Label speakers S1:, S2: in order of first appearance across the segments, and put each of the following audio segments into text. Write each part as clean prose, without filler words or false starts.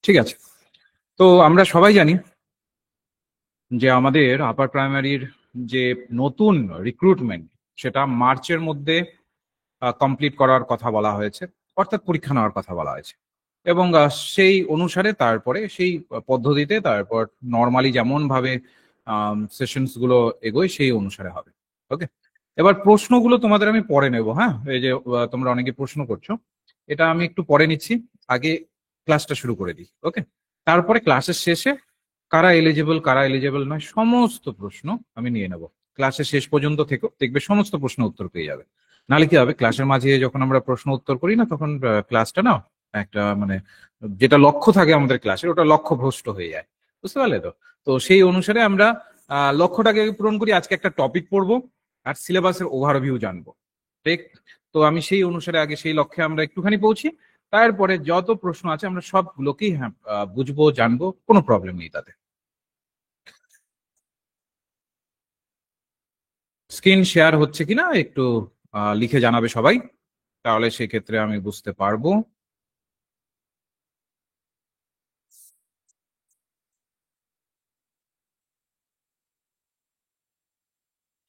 S1: ঠিক আছে। তো আমরা সবাই জানি যে আমাদের আপার প্রাইমারির যে নতুন রিক্রুটমেন্ট সেটা মার্চের মধ্যে কমপ্লিট করার কথা বলা হয়েছে, অর্থাৎ পরীক্ষা নেওয়ার কথা বলা হয়েছে। এবং সেই অনুসারে তারপরে সেই পদ্ধতিতে তারপর নর্মালি যেমন ভাবে সেশনস গুলো এগোয় সেই অনুসারে হবে। ওকে, এবার প্রশ্নগুলো তোমাদের আমি পরে নেব। হ্যাঁ, এই যে তোমরা অনেকে প্রশ্ন করছো, এটা আমি একটু পরে নিচ্ছি। আগে ক্লাসটা শুরু করে দিই। ওকে, তারপরে ক্লাসের শেষে কারা এলিজিবল কারা এলিজিবল নয় সমস্ত প্রশ্ন আমি নিয়ে নেব। ক্লাসের শেষ পর্যন্ত থেকে দেখবে সমস্ত প্রশ্ন উত্তর পেয়ে যাবে। নাহলে কি হবে, ক্লাসের মাঝে যখন আমরা প্রশ্ন উত্তর করি না, তখন ক্লাসটা না একটা মানে যেটা লক্ষ্য থাকে আমাদের ক্লাসের, ওটা লক্ষ্য ভ্রষ্ট হয়ে যায়। বুঝতে পারলে তো? তো সেই অনুসারে আমরা লক্ষ্যটাকে পূরণ করি। আজকে একটা টপিক পড়বো আর সিলেবাসের ওভারভিউ জানবো। ঠিক? তো আমি সেই অনুসারে আগে সেই লক্ষ্যে আমরা একটুখানি পৌঁছি, তারপরে যত প্রশ্ন আছে আমরা সবগুলোকেই হ্যাঁ বুঝবো জানবো, কোনো প্রবলেম নেই তাতে। স্ক্রিন শেয়ার হচ্ছে কিনা একটু লিখে জানাবে সবাই, তাহলে সেক্ষেত্রে আমি বুঝতে পারবো।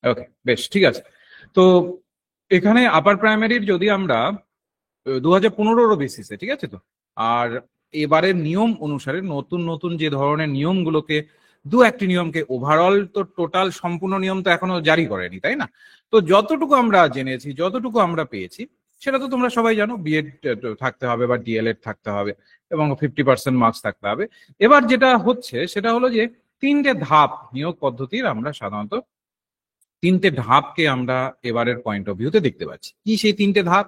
S1: ওকে, বেশ, ঠিক আছে। তো এখানে আপার প্রাইমারির যদি আমরা 2015 বেসিসে, ঠিক আছে তো, আর এবারের নিয়ম অনুসারে নতুন নতুন যে ধরনের নিয়মগুলোকে, দু একটি নিয়মকে, ওভারঅল তো টোটাল সম্পূর্ণ নিয়ম তো এখনো জারি করেনি, তাই না? তো যতটুকু আমরা জেনেছি, যতটুকু আমরা পেয়েছি, সেটা তো তোমরা সবাই জানো। বিএড থাকতে হবে বা ডিএলএড থাকতে হবে এবং 50% মার্কস থাকতে হবে। এবার যেটা হচ্ছে সেটা হলো যে তিনটে ধাপ নিয়োগ পদ্ধতির আমরা সাধারণত তিনটে ধাপকে আমরা এবারের পয়েন্ট অফ ভিউতে দেখতে পাচ্ছি। কি সেই তিনটে ধাপ?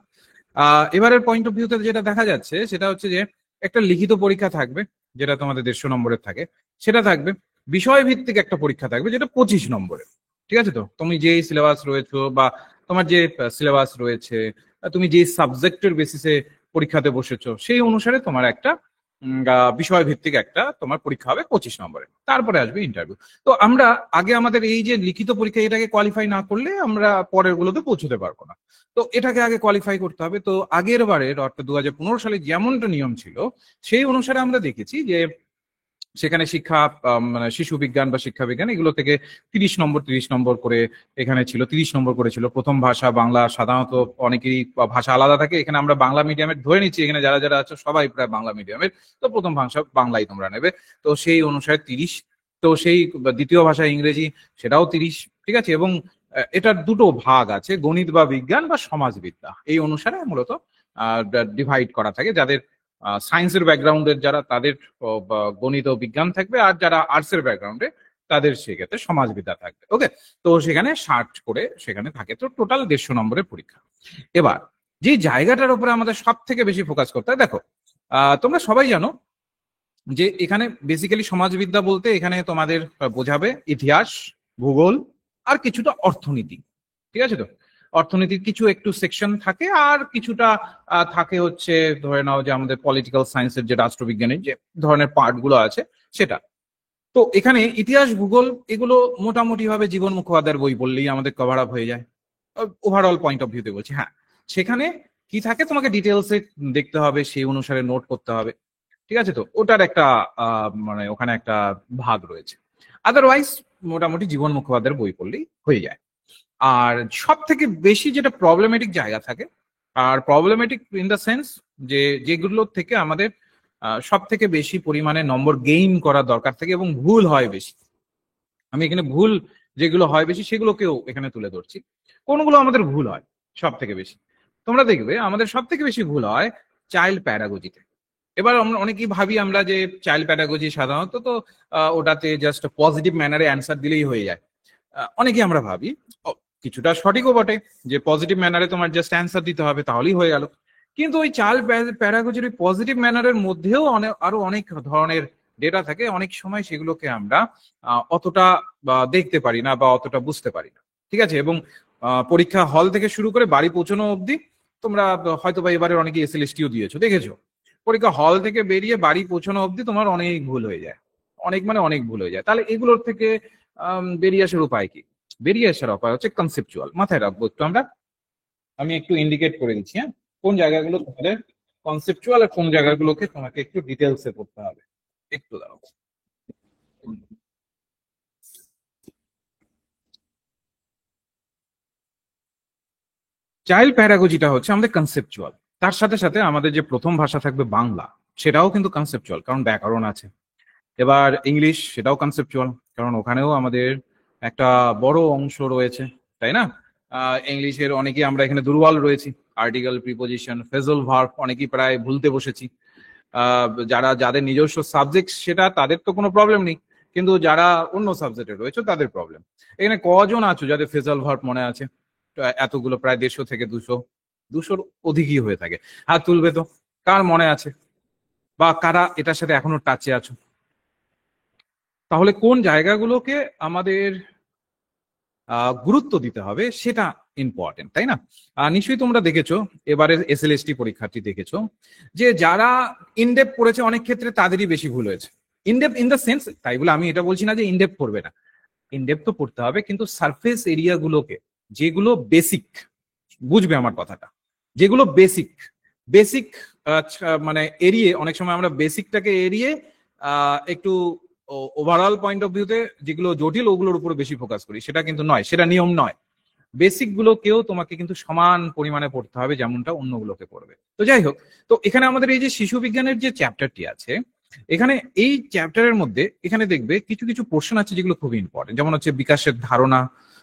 S1: এবারের পয়েন্ট অফ ভিউতে যেটা দেখা যাচ্ছে সেটা হচ্ছে যে একটা লিখিত পরীক্ষা থাকবে, যেটা তোমাদের 150 নম্বরের থাকে। সেটা থাকবে। বিষয় ভিত্তিক একটা পরীক্ষা থাকবে, যেটা 25 নম্বরের। ঠিক আছে তো, তুমি যে সিলেবাস রয়েছে বা তোমার যে সিলেবাস রয়েছে, তুমি যে সাবজেক্টের বেসিসে পরীক্ষাতে বসেছো, সেই অনুসারে তোমার একটা বিষয় ভিত্তিক একটা তোমার পরীক্ষা হবে 25 নম্বরের। তারপরে আসবে ইন্টারভিউ। তো আমরা আগে আমাদের এই যে লিখিত পরীক্ষা, এটাকে কোয়ালিফাই না করলে আমরা পরের গুলোতে পৌঁছতে পারবো না। তো এটাকে আগে কোয়ালিফাই করতে হবে। তো আগের বারের অর্থাৎ 2015 সালে যেমনটা নিয়ম ছিল, সেই অনুসারে আমরা দেখেছি যে সেখানে শিক্ষা মানে শিশু বিজ্ঞান বা শিক্ষা বিজ্ঞান এগুলো থেকে 30 নম্বর 30 নম্বর করে এখানে ছিল। 30 নম্বর করে ছিল প্রথম ভাষা বাংলা। সাধারণত অনেকেরই ভাষা আলাদা থাকে, এখানে আমরা বাংলা মিডিয়ামের ধরে নিচ্ছি, এখানে যারা যারা আছে সবাই প্রায় বাংলা মিডিয়ামের। তো প্রথম ভাষা বাংলাই তোমরা নেবে, তো সেই অনুসারে 30। তো সেই দ্বিতীয় ভাষা ইংরেজি, সেটাও 30। ঠিক আছে, এবং এটার দুটো ভাগ আছে, গণিত বা বিজ্ঞান বা সমাজবিদ্যা, এই অনুসারে মূলত ডিভাইড করা থাকে। যাদের সায়েন্সের ব্যাকগ্রাউন্ডের যারা, তাদের গণিত ও বিজ্ঞান থাকবে, আর যারা আর্টসের ব্যাকগ্রাউন্ডে তাদের সেক্ষেত্রে সমাজবিদ্যা থাকবে। ওকে, তো সেখানে 60 করে সেখানে থাকে। তো টোটাল 150 নম্বরের পরীক্ষা। এবার যে জায়গাটার উপরে আমাদের সব থেকে বেশি ফোকাস করতে হয়, দেখো তোমরা সবাই জানো যে এখানে বেসিক্যালি সমাজবিদ্যা বলতে এখানে তোমাদের বোঝাবে ইতিহাস, ভূগোল আর কিছুটা অর্থনীতি। ঠিক আছে তো, অর্থনীতির কিছু একটু সেকশন থাকে, আর কিছুটা থাকে হচ্ছে ধরে নাও যে আমাদের পলিটিক্যাল সায়েন্সের যে রাষ্ট্রবিজ্ঞানের যে ধরনের পার্ট গুলো আছে সেটা। তো এখানে ইতিহাস ভূগোল এগুলো মোটামুটি ভাবে জীবন মুখোপাধ্যায়ের বই বললেই আমাদের কভার আপ হয়ে যায়, ওভারঅল পয়েন্ট অফ ভিউতে বলছি। হ্যাঁ, সেখানে কি থাকে তোমাকে ডিটেলসে দেখতে হবে, সেই অনুসারে নোট করতে হবে। ঠিক আছে তো, ওটার একটা মানে ওখানে একটা ভাগ রয়েছে। আদারওয়াইজ মোটামুটি জীবন মুখোপাধ্যায়ের বই পড়লেই হয়ে যায়। আর সব থেকে বেশি যেটা প্রবলেমেটিক জায়গা থাকে, আর প্রবলেমেটিক ইন দ্য সেন্স যে যেগুলোর থেকে আমাদের সব থেকে বেশি পরিমাণে নম্বর গেইন করার দরকার থাকে এবং ভুল হয় বেশি। আমি এখানে ভুল যেগুলো হয় বেশি সেগুলোকেও এখানে তুলে ধরছি। কোনগুলো আমাদের ভুল হয় সব থেকে বেশি? তোমরা দেখবে আমাদের সব থেকে বেশি ভুল হয় চাইল্ড প্যারাগজিতে। এবার আমরা অনেকেই ভাবি আমরা যে চাইল্ড প্যাডাগজি সাধারণত তো ওটাতে জাস্ট পজিটিভ ম্যানারে অ্যান্সার দিলেই হয়ে যায়। অনেকেই আমরা ভাবি, কিছুটা সঠিকও বটে, যে পজিটিভ ম্যানারে তোমার জাস্ট অ্যান্সার দিতে হবে তাহলেই হয়ে গেল। কিন্তু ওই চাইল্ড প্যাডাগজির ওই পজিটিভ ম্যানারের মধ্যেও আরো অনেক ধরনের ডেটা থাকে। অনেক সময় সেগুলোকে আমরা অতটা দেখতে পারি না বা অতটা বুঝতে পারি না। ঠিক আছে, এবং পরীক্ষা হল থেকে শুরু করে বাড়ি পৌঁছানো অবধি, তোমরা হয়তো বা এবারে অনেকে এসএলএসটিও দিয়েছো, দেখেছো, পরীক্ষা হল থেকে বেরিয়ে বাড়ি পৌঁছানো অবধি তোমার অনেক ভুল হয়ে যায়। অনেক মানে অনেক ভুল হয়ে যায়। তাহলে এগুলোর থেকে বেরিয়ে আসার উপায় কি? বেরিয়ে আসার উপায় হচ্ছে কনসেপচুয়াল। মাথায় রাখবো একটু আমরা, আমি একটু ইন্ডিকেট করে দিচ্ছি, হ্যাঁ, কোন জায়গাগুলো তোমাদের কনসেপচুয়াল আর কোন জায়গাগুলোকে তোমাকে একটু ডিটেলসে পড়তে হবে। একটু দাও। চাইল্ড প্যারাগোজিটা হচ্ছে আমাদের কনসেপচুয়াল, তার সাথে সাথে আমাদের যে প্রথম ভাষা থাকবে বাংলা, সেটাও কিন্তু কনসেপচুয়াল, কারণ ব্যাকরণ আছে। এবার ইংলিশ, সেটাও কনসেপচুয়াল, কারণ ওখানেও আমাদের একটা বড় অংশ রয়েছে, তাই না? ইংলিশের অনেকেই আমরা এখানে দুর্বল রয়েছি, আর্টিকেল, প্রিপোজিশন, ফ্রেজাল ভার্ব অনেকেই প্রায় ভুলতে বসেছি। যাদের নিজস্ব সাবজেক্ট সেটা তাদের তো কোনো প্রবলেম নেই, কিন্তু যারা অন্য সাবজেক্টে রয়েছে তাদের প্রবলেম। এখানে কজন আছো যাদের ফ্রেজাল ভার্ব মনে আছে? তো এতগুলো, প্রায় 150 থেকে 200, 200-র অধিকই হয়ে থাকে। হাত তুলবে তো, কার মনে আছে, বা কারা এটার সাথে এখনো টাচে আছো? তাহলে কোন জায়গাগুলোকে আমাদের গুরুত্ব দিতে হবে সেটা ইম্পর্টেন্ট, তাই না? নিশ্চয়ই তোমরা দেখেছো, এবারে এসএলএসটি পরীক্ষার্থী দেখেছো যে যারা ইনডেপ পড়েছে অনেক ক্ষেত্রে তাদেরই বেশি ভুল হয়েছে। ইনডেপ ইন দ্য সেন্স, তাই বলে আমি এটা বলছি না যে ইনডেপ পড়বে না, ইনডেপ তো পড়তে হবে, কিন্তু সারফেস এরিয়া গুলোকে, যেগুলো বেসিক, বুঝবে আমার কথাটা, যেগুলো বেসিক, বেসিক মানে এড়িয়ে, অনেক সময় আমরা বেসিকটাকে এড়িয়ে একটু ওভারঅল পয়েন্ট অফ ভিউতে যেগুলো জটিল ওগুলোর উপর বেশি ফোকাস করি, সেটা কিন্তু নয়, সেটা নিয়ম নয়। বেসিক গুলোকেও তোমাকে কিন্তু সমান পরিমাণে পড়তে হবে যেমনটা অন্যগুলোকে পড়বে। তো যাই হোক, তো এখানে আমাদের এই যে শিশু বিজ্ঞানের যে চ্যাপ্টারটি আছে, এখানে এই চ্যাপ্টারের মধ্যে এখানে দেখবে কিছু কিছু পোর্শন আছে যেগুলো খুবই ইম্পর্টেন্ট, যেমন হচ্ছে বিকাশের ধারণা,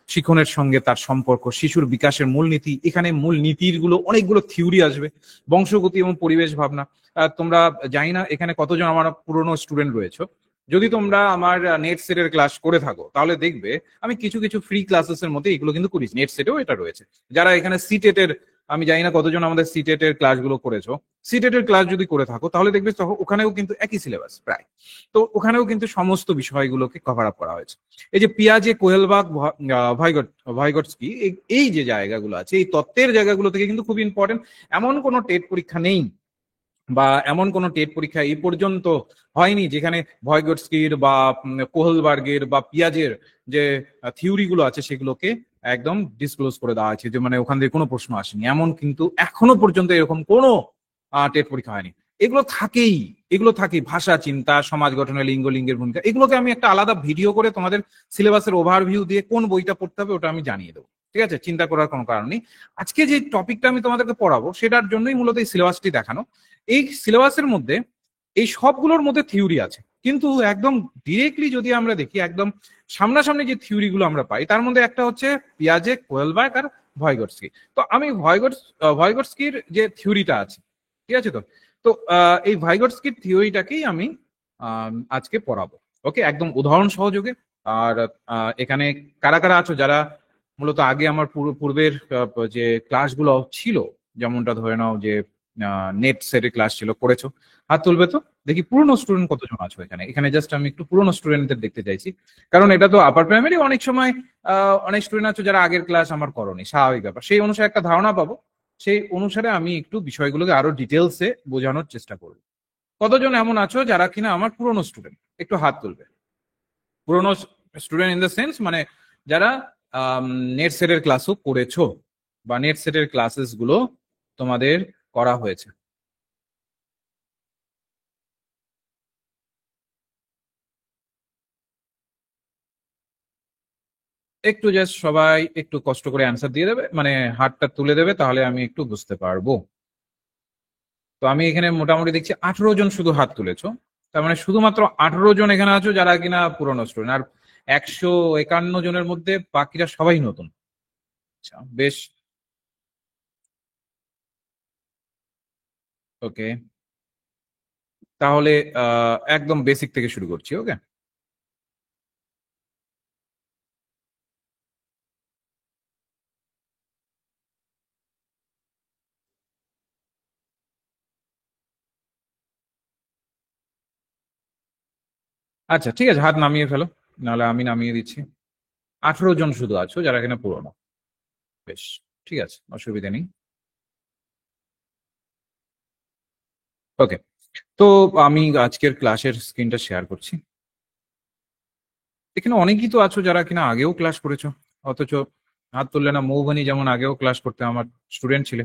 S1: শিক্ষণের সঙ্গে তার সম্পর্ক, শিশুর বিকাশের মূলনীতি। এখানে মূল নীতির গুলো অনেকগুলো থিওরি আসবে, বংশগতি এবং পরিবেশ ভাবনা। তোমরা জানি না এখানে কতজন আমার পুরনো স্টুডেন্ট রয়েছে, যদি তোমরা আমার নেট সেটের ক্লাস করে থাকো তাহলে দেখবে আমি কিছু কিছু ফ্রি ক্লাসেস এর মধ্যে এগুলো কিন্তু করিস, নেট সেটেও এটা রয়েছে। যারা এখানে সিটেটের, আমি জানি না কতজন আমাদের সিটেটের ক্লাসগুলো করেছো, সিটেটের ক্লাস যদি করে থাকো তাহলে দেখবে ওখানেও কিন্তু একই সিলেবাস প্রায়, তো ওখানেও কিন্তু সমস্ত বিষয়গুলোকে কভার আপ করা হয়েছে। এই যে পিয়াজে, কোহেলবাগ, ভাইগটস্কি, এই যে জায়গাগুলো আছে, এই তত্ত্বের জায়গাগুলো থেকে কিন্তু খুব ইম্পর্টেন্ট। এমন কোনো টেট পরীক্ষা নেই বা এমন কোন টেট পরীক্ষা এই পর্যন্ত হয়নি যেখানে ভয়গটস্কির বা কোহলবার্গের বা পিয়াজের যে থিওরি গুলো আছে সেগুলোকে একদম ডিসক্লোজ করে দেওয়া আছে, যে মানে ওখান থেকে কোনো প্রশ্ন আসেনি, এমন কিন্তু এখনো পর্যন্ত এরকম কোনো টেট পরীক্ষা হয়নি। এগুলো থাকেই, এগুলো থাকেই, ভাষা চিন্তা, সমাজ গঠনে লিঙ্গ, লিঙ্গের ভূমিকা, এগুলোকে আমি একটা আলাদা ভিডিও করে তোমাদের সিলেবাসের ওভারভিউ দিয়ে কোন বইটা পড়তে হবে ওটা আমি জানিয়ে দেবো, ঠিক আছে? চিন্তা করার কোনো কারণ নেই। আজকে যে টপিকটা আমি তোমাদেরকে পড়াবো সেটার জন্যই মূলত এই সিলেবাসটি দেখানো। এই সিলেবাসের মধ্যে এই সবগুলোর মধ্যে থিওরি আছে, কিন্তু একদম ডিরেক্টলি যদি আমরা দেখি, একদম সামনাসামনি যে থিওরি গুলো আমরা পাই তার মধ্যে একটা হচ্ছে পিয়াজে, কোয়েলবার্গ আর ভয়গটস্কি। তো আমি ভয়গটস্কির যে থিওরিটা আছে, ঠিক আছে? তো তো এই ভাইগটস্কির থিওরিটাকেই আমি আজকে পড়াবো, ওকে, একদম উদাহরণ সহযোগে। আর এখানে কারা কারা আছো যারা মূলত আগে আমার পূর্বের যে ক্লাসগুলো ছিল, যেমনটা ধরে নাও যে নেট সেটের ক্লাস ছিল, করেছো? হাত তুলবে তো, দেখি পুরনো স্টুডেন্ট কতজন আছো এখানে। এখানে জাস্ট আমি একটু পুরনো স্টুডেন্টদের দেখতে চাইছি, কারণ এটা তো আপার প্রাইমারি, অনেক সময় অনেক স্টুডেন্ট আছো যারা আগের ক্লাস আমার করনি, স্বাভাবিক ব্যাপার, সেই অনুসারে একটা ধারণা পাবো, সেই অনুসারে আমি একটু বিষয়গুলোকে আরো ডিটেলসে বোঝানোর চেষ্টা করব। কতজন এমন আছো যারা কিনা আমার পুরনো স্টুডেন্ট, একটু হাত তুলবে। পুরনো স্টুডেন্ট ইন দ্য সেন্স মানে যারা নেট সেটের ক্লাসও করেছো বা নেট সেটের ক্লাসেস গুলো তোমাদের করা হয়েছে। একটু জাস্ট সবাই একটু কষ্ট করে অ্যান্সার দিয়ে দেবে, মানে হাতটা তুলে দেবে, তাহলে আমি একটু বুঝতে পারবো। তো আমি এখানে মোটামুটি দেখছি 18 জন শুধু হাত তুলেছো, তার মানে শুধুমাত্র 18 জন এখানে আছো যারা কিনা পুরনো স্টুডেন্ট, আর 151 জনের মধ্যে বাকিরা সবাই নতুন। আচ্ছা, বেশ, ওকে, তাহলে একদম বেসিক থেকে শুরু করছি, ওকে। আচ্ছা ঠিক আছে, হাত নামিয়ে ফেলো, নাহলে আমি নামিয়ে দিচ্ছি। 18 জন শুধু আছো যারা এখানে পুরনো, বেশ, ঠিক আছে, অসুবিধা নেই। ওকে, তো আমি আজকের ক্লাসের স্ক্রিনটা শেয়ার করছি। এখানে অনেকেই তো আছো যারা কিনা আগেও ক্লাস করেছো, অথচ হাত তুললে না। মৌবনি যেমন আগেও ক্লাস করতে আমার স্টুডেন্ট ছিলে।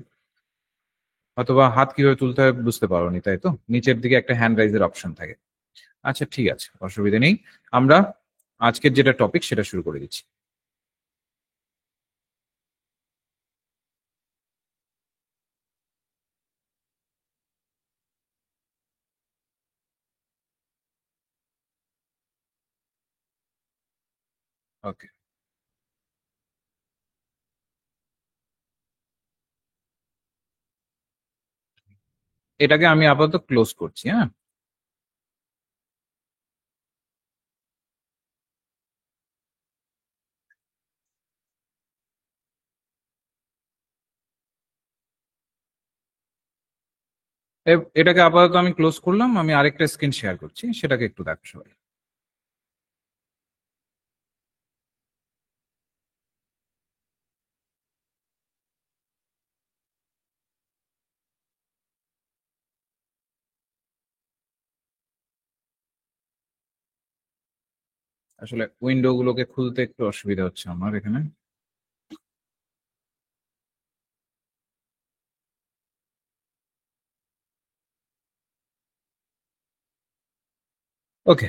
S1: অথবা হাত কিভাবে তুলতে হয় বুঝতে পারোনি, তাই তো? নিচের দিকে একটা হ্যান্ড রাইজের অপশন থাকে। আচ্ছা ঠিক আছে, অসুবিধা নেই। আমরা আজকের যেটা টপিক সেটা শুরু করে দিচ্ছি। ওকে, এটাকে আমি আপাতত ক্লোজ করছি। হ্যাঁ, এটাকে আপাতত আমি ক্লোজ করলাম। আমি আরেকটা স্ক্রিন শেয়ার করছি, সেটাকে একটু দেখো সবাই। আসলে উইন্ডো গুলোকে খুলতে একটু অসুবিধা হচ্ছে আমার এখানে। ওকে,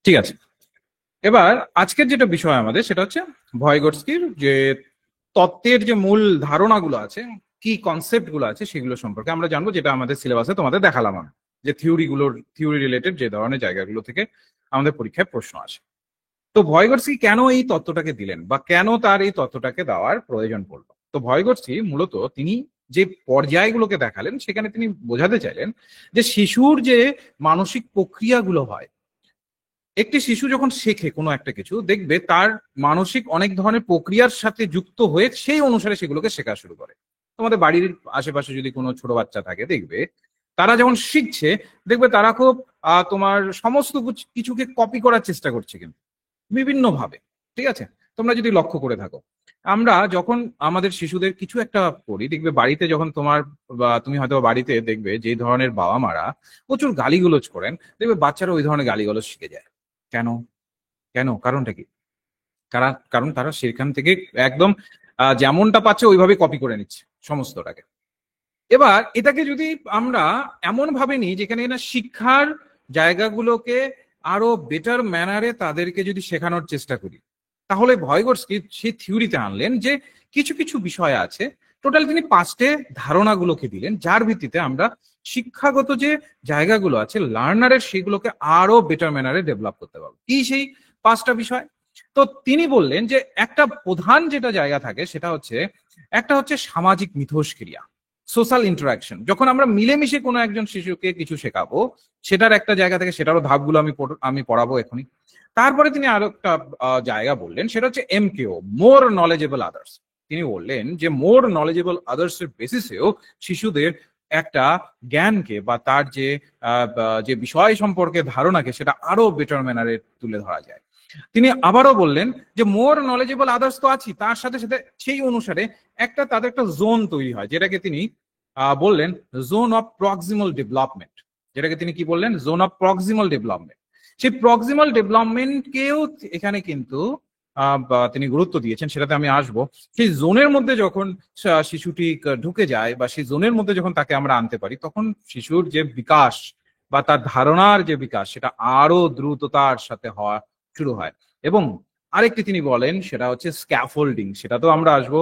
S1: ঠিক আছে। এবার আজকের যেটা বিষয় আমাদের সেটা হচ্ছে ভয়গটস্কির যে তত্ত্বের যে মূল ধারণাগুলো আছে, কি কনসেপ্ট গুলো আছে সেগুলো সম্পর্কে আমরা জানবো, যেটা আমাদের সিলেবাসে তোমাদের দেখালাম আমি, যে থিওরি রিলেটেড যে ধরনের জায়গাগুলো থেকে আমাদের পরীক্ষায় প্রশ্ন আসে। তো ভয়গটস্কি কেন এই তত্ত্বটাকে দিলেন, বা কেন তার এই তত্ত্বটাকে দেওয়ার প্রয়োজন পড়লো? তো ভয়গটস্কি মূলত তিনি যে পর্যায়গুলোকে দেখালেন সেখানে তিনি বোঝাতে চাইলেন যে শিশুর যে মানসিক প্রক্রিয়াগুলো হয়, একটি শিশু যখন শেখে কোনো একটা কিছু, দেখবে তার মানসিক অনেক ধরনের প্রক্রিয়ার সাথে যুক্ত হয়ে সেই অনুসারে সেগুলোকে শেখা শুরু করে। তোমাদের বাড়ির আশেপাশে যদি কোনো ছোট বাচ্চা থাকে, দেখবে তারা যখন শিখছে, দেখবে তারা খুব তোমার সমস্ত কিছুকে কপি করার চেষ্টা করছে, কিন্তু বিভিন্ন ভাবে। ঠিক আছে, তোমরা যদি লক্ষ্য করে থাকো, আমরা যখন আমাদের শিশুদের কিছু একটা করি, দেখবে বাড়িতে যখন তোমার বা তুমি হয়তো বাড়িতে দেখবে যে ধরনের বাবা মারা প্রচুর গালিগুলোজ করেন, দেখবে বাচ্চারা ওই ধরনের গালিগুলোজ শিখে যায়। কেন? কেন? কারণটা কি? কারণ তারা সেখান থেকে একদম যেমনটা পাচ্ছে ওইভাবে কপি করে নিচ্ছে সমস্তটাকে। এবার এটাকে যদি আমরা এমন ভাবে নিই যেখানে না শিক্ষার জায়গাগুলোকে আরো বেটার ম্যানারে তাদেরকে যদি শেখানোর চেষ্টা করি, তাহলে ভয়গটস্কি সেই থিওরিতে আনলেন যে কিছু কিছু বিষয় আছে। টোটাল তিনি পাঁচটে ধারণাগুলোকে দিলেন, যার ভিত্তিতে আমরা শিক্ষাগত যে জায়গাগুলো আছে লার্নারের, সেগুলোকে আরো বেটার ম্যানারে ডেভেলপ করতে পারবো। কি সেই পাঁচটা বিষয়? তো তিনি বললেন যে একটা প্রধান যেটা জায়গা থাকে সেটা হচ্ছে, একটা হচ্ছে সামাজিক মিথস্ক্রিয়া, সোশ্যাল ইন্টারাকশন। যখন আমরা মিলেমিশে কোনো একজন শিশুকে কিছু শেখাবো, সেটার একটা জায়গা থেকে, সেটারও ধাপগুলো আমি পড়াবো এখনই। তারপরে তিনি আরো একটা জায়গা বললেন, সেটা হচ্ছে এমকেও, মোর নলেজেবল আদার্স। তিনি বললেন যে মোর নলেজেবল আদার্স এর বেসিসেও শিশুদের একটা জ্ঞানকে বা তার যে বিষয় সম্পর্কে ধারণাকে সেটা আরো বেটার ম্যানারে তুলে ধরা যায়। তিনি আবারও বললেন যে মোর নলেজেবল আদার্স তো আছি, তার সাথে সাথে সেই অনুসারে তাদের একটা জোন তৈরি হয়, যেটাকে তিনি বললেন জোন অফ প্রক্সিমাল ডেভেলপমেন্ট। যেটাকে তিনি কি বললেন? Zone of proximal development. সেই প্রক্সিমাল ডেভেলপমেন্টকেও এখানে কিন্তু তিনি গুরুত্ব দিয়েছেন, সেটাতে আমি আসবো। সেই জোনের মধ্যে যখন শিশুটি ঢুকে যায়, বা সেই জোনের মধ্যে যখন তাকে আমরা আনতে পারি, তখন শিশুর যে বিকাশ বা তার ধারণার যে বিকাশ, সেটা আরো দ্রুততার সাথে হওয়া শুরু হয়। এবং আরেকটি তিনি বলেন, সেটা হচ্ছে স্ক্যাফোল্ডিং। সেটা তো আমরা আসবো,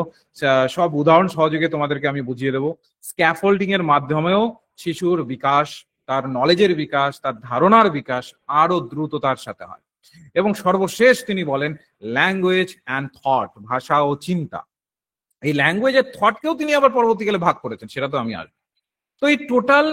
S1: সব উদাহরণ সহযোগে তোমাদেরকে আমি বুঝিয়ে দেবো। স্ক্যাফোল্ডিং এর মাধ্যমেও শিশুর বিকাশ, তার নলেজের বিকাশ, তার ধারণার বিকাশ আরো দ্রুততার সাথে হয়। এবং সর্বশেষ তিনি বলেন ল্যাঙ্গুয়েজ অ্যান্ড থট, ভাষা ও চিন্তা। এই ল্যাঙ্গুয়েজ আর থটকেও তিনি আবার পরবর্তীকালে ভাগ করেছেন, সেটা তো আমি আসবো। তো এই টোটাল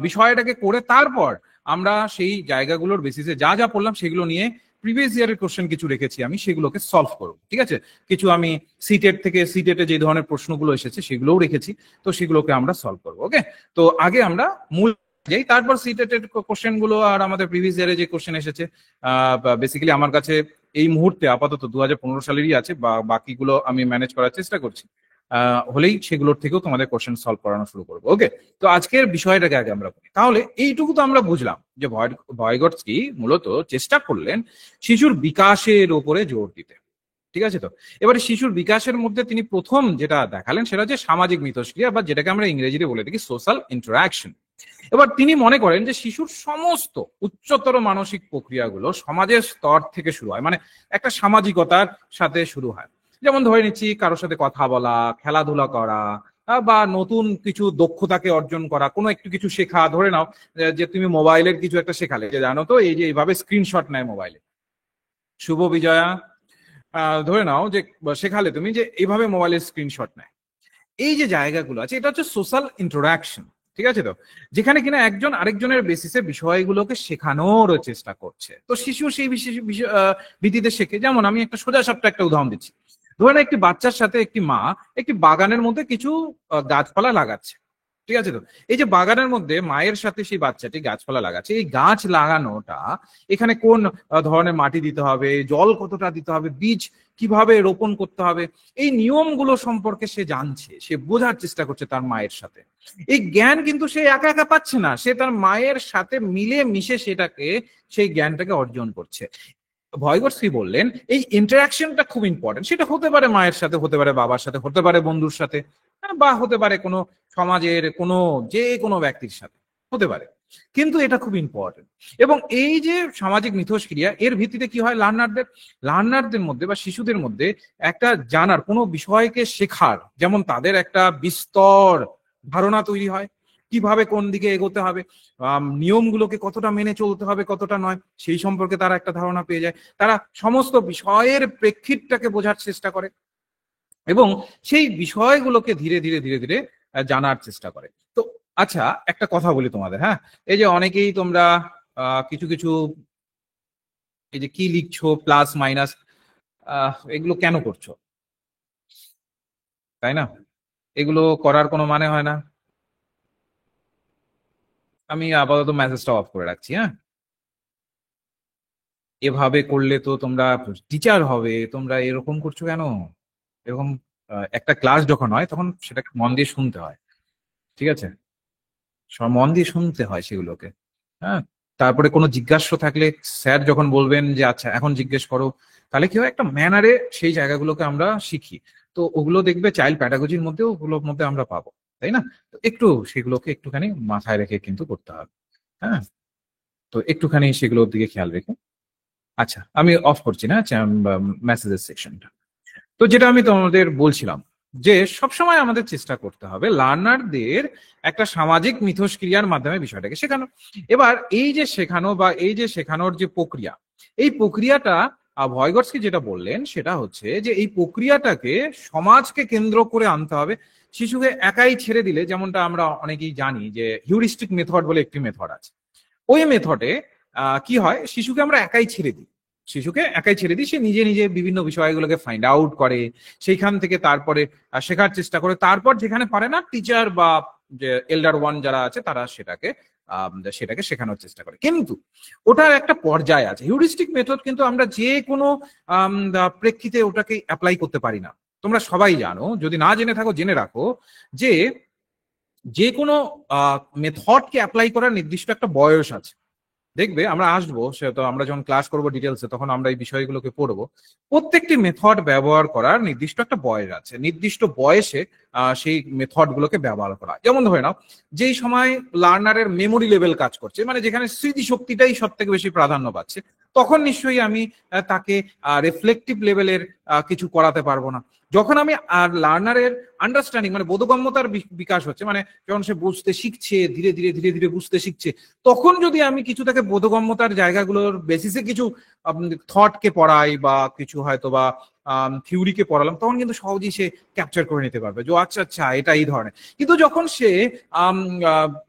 S1: বিষয়টাকে করে তারপর আমরা সেই জায়গাগুলোর বেসিসে যা যা পড়লাম সেগুলো নিয়ে প্রিভিয়াস ইয়ারের কোশ্চেন কিছু রেখেছি, আমি সেগুলোকে সলভ করবো। ঠিক আছে, কিছু আমি সিটেটে যে ধরনের প্রশ্নগুলো এসেছে সেগুলোও রেখেছি, তো সেগুলোকে আমরা সলভ করবো। ওকে, তো আগে আমরা মূল যাই, তারপর সিটেটের কোশ্চেন গুলো আর আমাদের প্রিভিয়াস ইয়ারে যে কোশ্চেন এসেছে, বেসিক্যালি আমার কাছে এই মুহূর্তে আপাতত 2015 সালেরই আছে, বা বাকিগুলো আমি ম্যানেজ করার চেষ্টা করছি। হলেই সেগুলোর থেকেও তোমাদের কোশ্চেন সলভ করানো শুরু করবো। ওকে, তো আজকের বিষয়টাকে আগে আমরা বলি। তাহলে এইটুকু তো আমরা বুঝলাম যে ভয়গটস্কি মূলত চেষ্টা করলেন শিশুর বিকাশের উপরে জোর দিতে। ঠিক আছে তো। এবারে শিশুর বিকাশের মধ্যে তিনি প্রথম যেটা দেখালেন সেটা হচ্ছে সামাজিক মিথস্ক্রিয়া, বা যেটাকে আমরা ইংরেজিতে বলে থাকি সোশ্যাল ইন্টারাকশন। এবার তিনি মনে করেন যে শিশুর সমস্ত উচ্চতর মানসিক প্রক্রিয়াগুলো সমাজের স্তর থেকে শুরু হয়, মানে একটা সামাজিকতার সাথে শুরু হয়। যেমন ধরে নিচ্ছি কারোর সাথে কথা বলা, খেলাধুলা করা, বা নতুন কিছু দক্ষতাকে অর্জন করা, কোনো একটু কিছু শেখা। ধরে নাও যে তুমি মোবাইলের কিছু একটা শেখালে, যে জানো তো এই যে এইভাবে স্ক্রিনশট নেয় মোবাইলে, শুভ বিজয়া, ধরে নাও যে শেখালে তুমি যে এইভাবে মোবাইলের স্ক্রিনশট নেয়। এই যে জায়গাগুলো আছে এটা হচ্ছে সোশ্যাল ইন্টারাকশন, ঠিক আছে তো, যেখানে কিনা একজন আরেকজনের বেসিসে বিষয়গুলোকে শেখানোর চেষ্টা করছে। তো শিশু সেই বিশেষ ভিত্তিতে শেখে। যেমন আমি একটা সোজা সাপটা একটা উদাহরণ দিচ্ছি। ধরেন একটি বাচ্চার সাথে একটি মা একটি বাগানের মধ্যে কিছু গাছপালা লাগাচ্ছে, ঠিক আছে তো। এই যে বাগানের মধ্যে মায়ের সাথে সেই বাচ্চাটি গাছপালা লাগাচ্ছে, এই গাছ লাগানোটা এখানে কোন ধরনের মাটি দিতে হবে, জল কতটা দিতে হবে, বীজ কিভাবে রোপণ করতে হবে, এই নিয়মগুলো সম্পর্কে সে জানছে, সে বোঝার চেষ্টা করছে তার মায়ের সাথে। এই জ্ঞান কিন্তু সে একা একা পাচ্ছে না, সে তার মায়ের সাথে মিলে মিশে সেই জ্ঞানটাকে অর্জন করছে। ভয়গটস্কি বললেন এই ইন্টারাকশনটা খুব ইম্পর্টেন্ট। সেটা হতে পারে মায়ের সাথে, হতে পারে বাবার সাথে, হতে পারে বন্ধুর সাথে, বা হতে পারে কোনো সমাজের কোনো যে কোনো ব্যক্তির সাথে, হতে পারে। কিন্তু এটা খুব ইম্পর্টেন্ট। এবং এই যে সামাজিক মিথস্ক্রিয়া, এর ভিত্তিতে কি হয়, লার্নারদের মধ্যে বা শিশুদের মধ্যে একটা জানার, কোনো বিষয়কে শেখার, যেমন তাদের একটা বিস্তর ধারণা তৈরি হয় কিভাবে কোন দিকে এগোতে হবে, নিয়মগুলোকে কতটা মেনে চলতে হবে কতটা নয়, সেই সম্পর্কে তারা একটা ধারণা পেয়ে যায়। তারা সমস্ত বিষয়ের প্রেক্ষিতটাকে বোঝার চেষ্টা করে এবং সেই বিষয়গুলোকে ধীরে ধীরে ধীরে ধীরে জানার চেষ্টা করে। তো আচ্ছা, একটা কথা বলি তোমাদের, হ্যাঁ, এই যে অনেকেই তোমরা কিছু কিছু এই যে কি লিখছো, প্লাস মাইনাস, এগুলো কেন করছো, তাই না? এগুলো করার কোনো মানে হয় না। আমি আপাতত মেসেজটা অফ করে রাখছি, হ্যাঁ। এভাবে করলে তো তোমরা টিচার হবে, তোমরা এরকম করছো কেন? এরকম একটা ক্লাস যখন হয় তখন সেটাকে মন দিয়ে শুনতে হয়, ঠিক আছে? মন দিয়ে শুনতে হয় সেগুলোকে, হ্যাঁ। তারপরে কোনো জিজ্ঞাসা থাকলে স্যার যখন বলবেন যে আচ্ছা এখন জিজ্ঞেস করো, তাহলে কি হয়, একটা ম্যানারে সেই জায়গাগুলোকে আমরা শিখি। তো ওগুলো দেখবে চাইল্ড প্যাডাগজির মধ্যেও ওগুলোর মধ্যে আমরা পাবো, তাই না? তো একটু সেগুলোকে একটুখানি মাথায় রেখে কিন্তু করতে হবে, হ্যাঁ। তো একটুখানি সেগুলোর দিকে খেয়াল রেখে। আচ্ছা, আমি অফ করছি না মেসেজের সেকশনটা। তো যেটা আমি তোমাদের বলছিলাম যে সবসময় আমাদের চেষ্টা করতে হবে লার্নারদের একটা সামাজিক মিথস্ক্রিয়ার মাধ্যমে বিষয়টাকে শেখানো। এবার এই যে শেখানো বা এই যে শেখানোর যে প্রক্রিয়া, এই প্রক্রিয়াটা ভয়গটস্কি যেটা বললেন সেটা হচ্ছে যে এই প্রক্রিয়াটাকে সমাজকে কেন্দ্র করে আনতে হবে। শিশুকে একাই ছেড়ে দিলে, যেমনটা আমরা অনেকেই জানি যে হিউরিস্টিক মেথড বলে একটি মেথড আছে, ওই মেথডে কি হয়, শিশুকে একাই ছেড়ে দিই, সে নিজে নিজে বিভিন্ন বিষয়গুলোকে ফাইন্ড আউট করে, সেইখান থেকে তারপরে শেখার চেষ্টা করে, তারপর যেখানে পারে না টিচার বা যে এল্ডার ওয়ান যারা আছে তারা সেটাকে শেখানোর চেষ্টা করে। কিন্তু ওটার একটা পর্যায় আছে। হিউরিস্টিক মেথড কিন্তু আমরা যে কোনো প্রেক্ষিতে ওটাকে অ্যাপ্লাই করতে পারি না। তোমরা সবাই জানো, যদি না জেনে থাকো জেনে রাখো, যে যে কোনো মেথডকে অ্যাপ্লাই করার নির্দিষ্ট একটা বয়স আছে। দেখবে আমরা আসবো, সে তো আমরা যখন ক্লাস করবো ডিটেলসে তখন আমরা এই বিষয়গুলোকে পড়বো। প্রত্যেকটি মেথড ব্যবহার করার নির্দিষ্ট একটা বয়স আছে, নির্দিষ্ট বয়সে সেই মেথড গুলোকে ব্যবহার করা। যেমন ধরে নাও, যেই সময় লার্নারের মেমোরি লেভেল কাজ করছে, মানে যেখানে স্মৃতিশক্তিটাই সব থেকে বেশি প্রাধান্য পাচ্ছে, তখন নিশ্চয়ই আমি তাকে রিফ্লেকটিভ লেভেলের কিছু করাতে পারবো না। যখন আমি লার্নারের আন্ডারস্ট্যান্ডিং মানে বোধগম্যতার বিকাশ হচ্ছে, মানে যখন সে বুঝতে শিখছে, ধীরে ধীরে ধীরে ধীরে বুঝতে শিখছে, তখন যদি আমি কিছু তাকে বোধগম্যতার জায়গাগুলোর বেসিসে কিছু থটকে পড়াই বা কিছু হয়তো বা থিওরিকে পড়ালাম, তখন কিন্তু সহজেই সে ক্যাপচার করে নিতে পারবে যে আচ্ছা আচ্ছা এটা এই ধরনের। কিন্তু যখন সে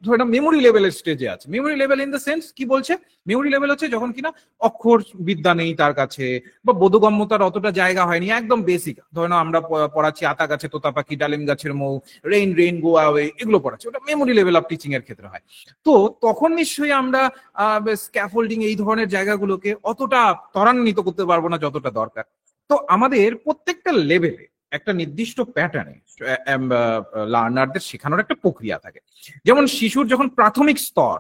S1: ধরে না মেমোরি লেভেলের স্টেজে আছে, memory level in the sense কি বলছে, মেমোরি লেভেল হচ্ছে যখন কিনা অক্ষর বিদ্যা নেই তার কাছে, বা বোধগম্যতার অতটা জায়গা হয়নি, একদম বেসিক। ধরে না আমরা পড়াচ্ছি আতা গাছে তোতা পাখি, ডালিম গাছের মৌ, রেইন রেইন গো অ্যাওয়ে, এগুলো পড়াচ্ছি, ওটা মেমোরি লেভেল অফ টিচিং এর ক্ষেত্রে হয়। তো তখন নিশ্চয়ই আমরা স্ক্যাফোল্ডিং এই ধরনের জায়গাগুলোকে অতটা ত্বরান্বিত করতে পারবো না যতটা দরকার। তো আমাদের প্রত্যেকটা লেভেলে একটা নির্দিষ্ট প্যাটার্নে লার্নারদের শেখানোর একটা প্রক্রিয়া থাকে। যেমন শিশুর যখন প্রাথমিক স্তর,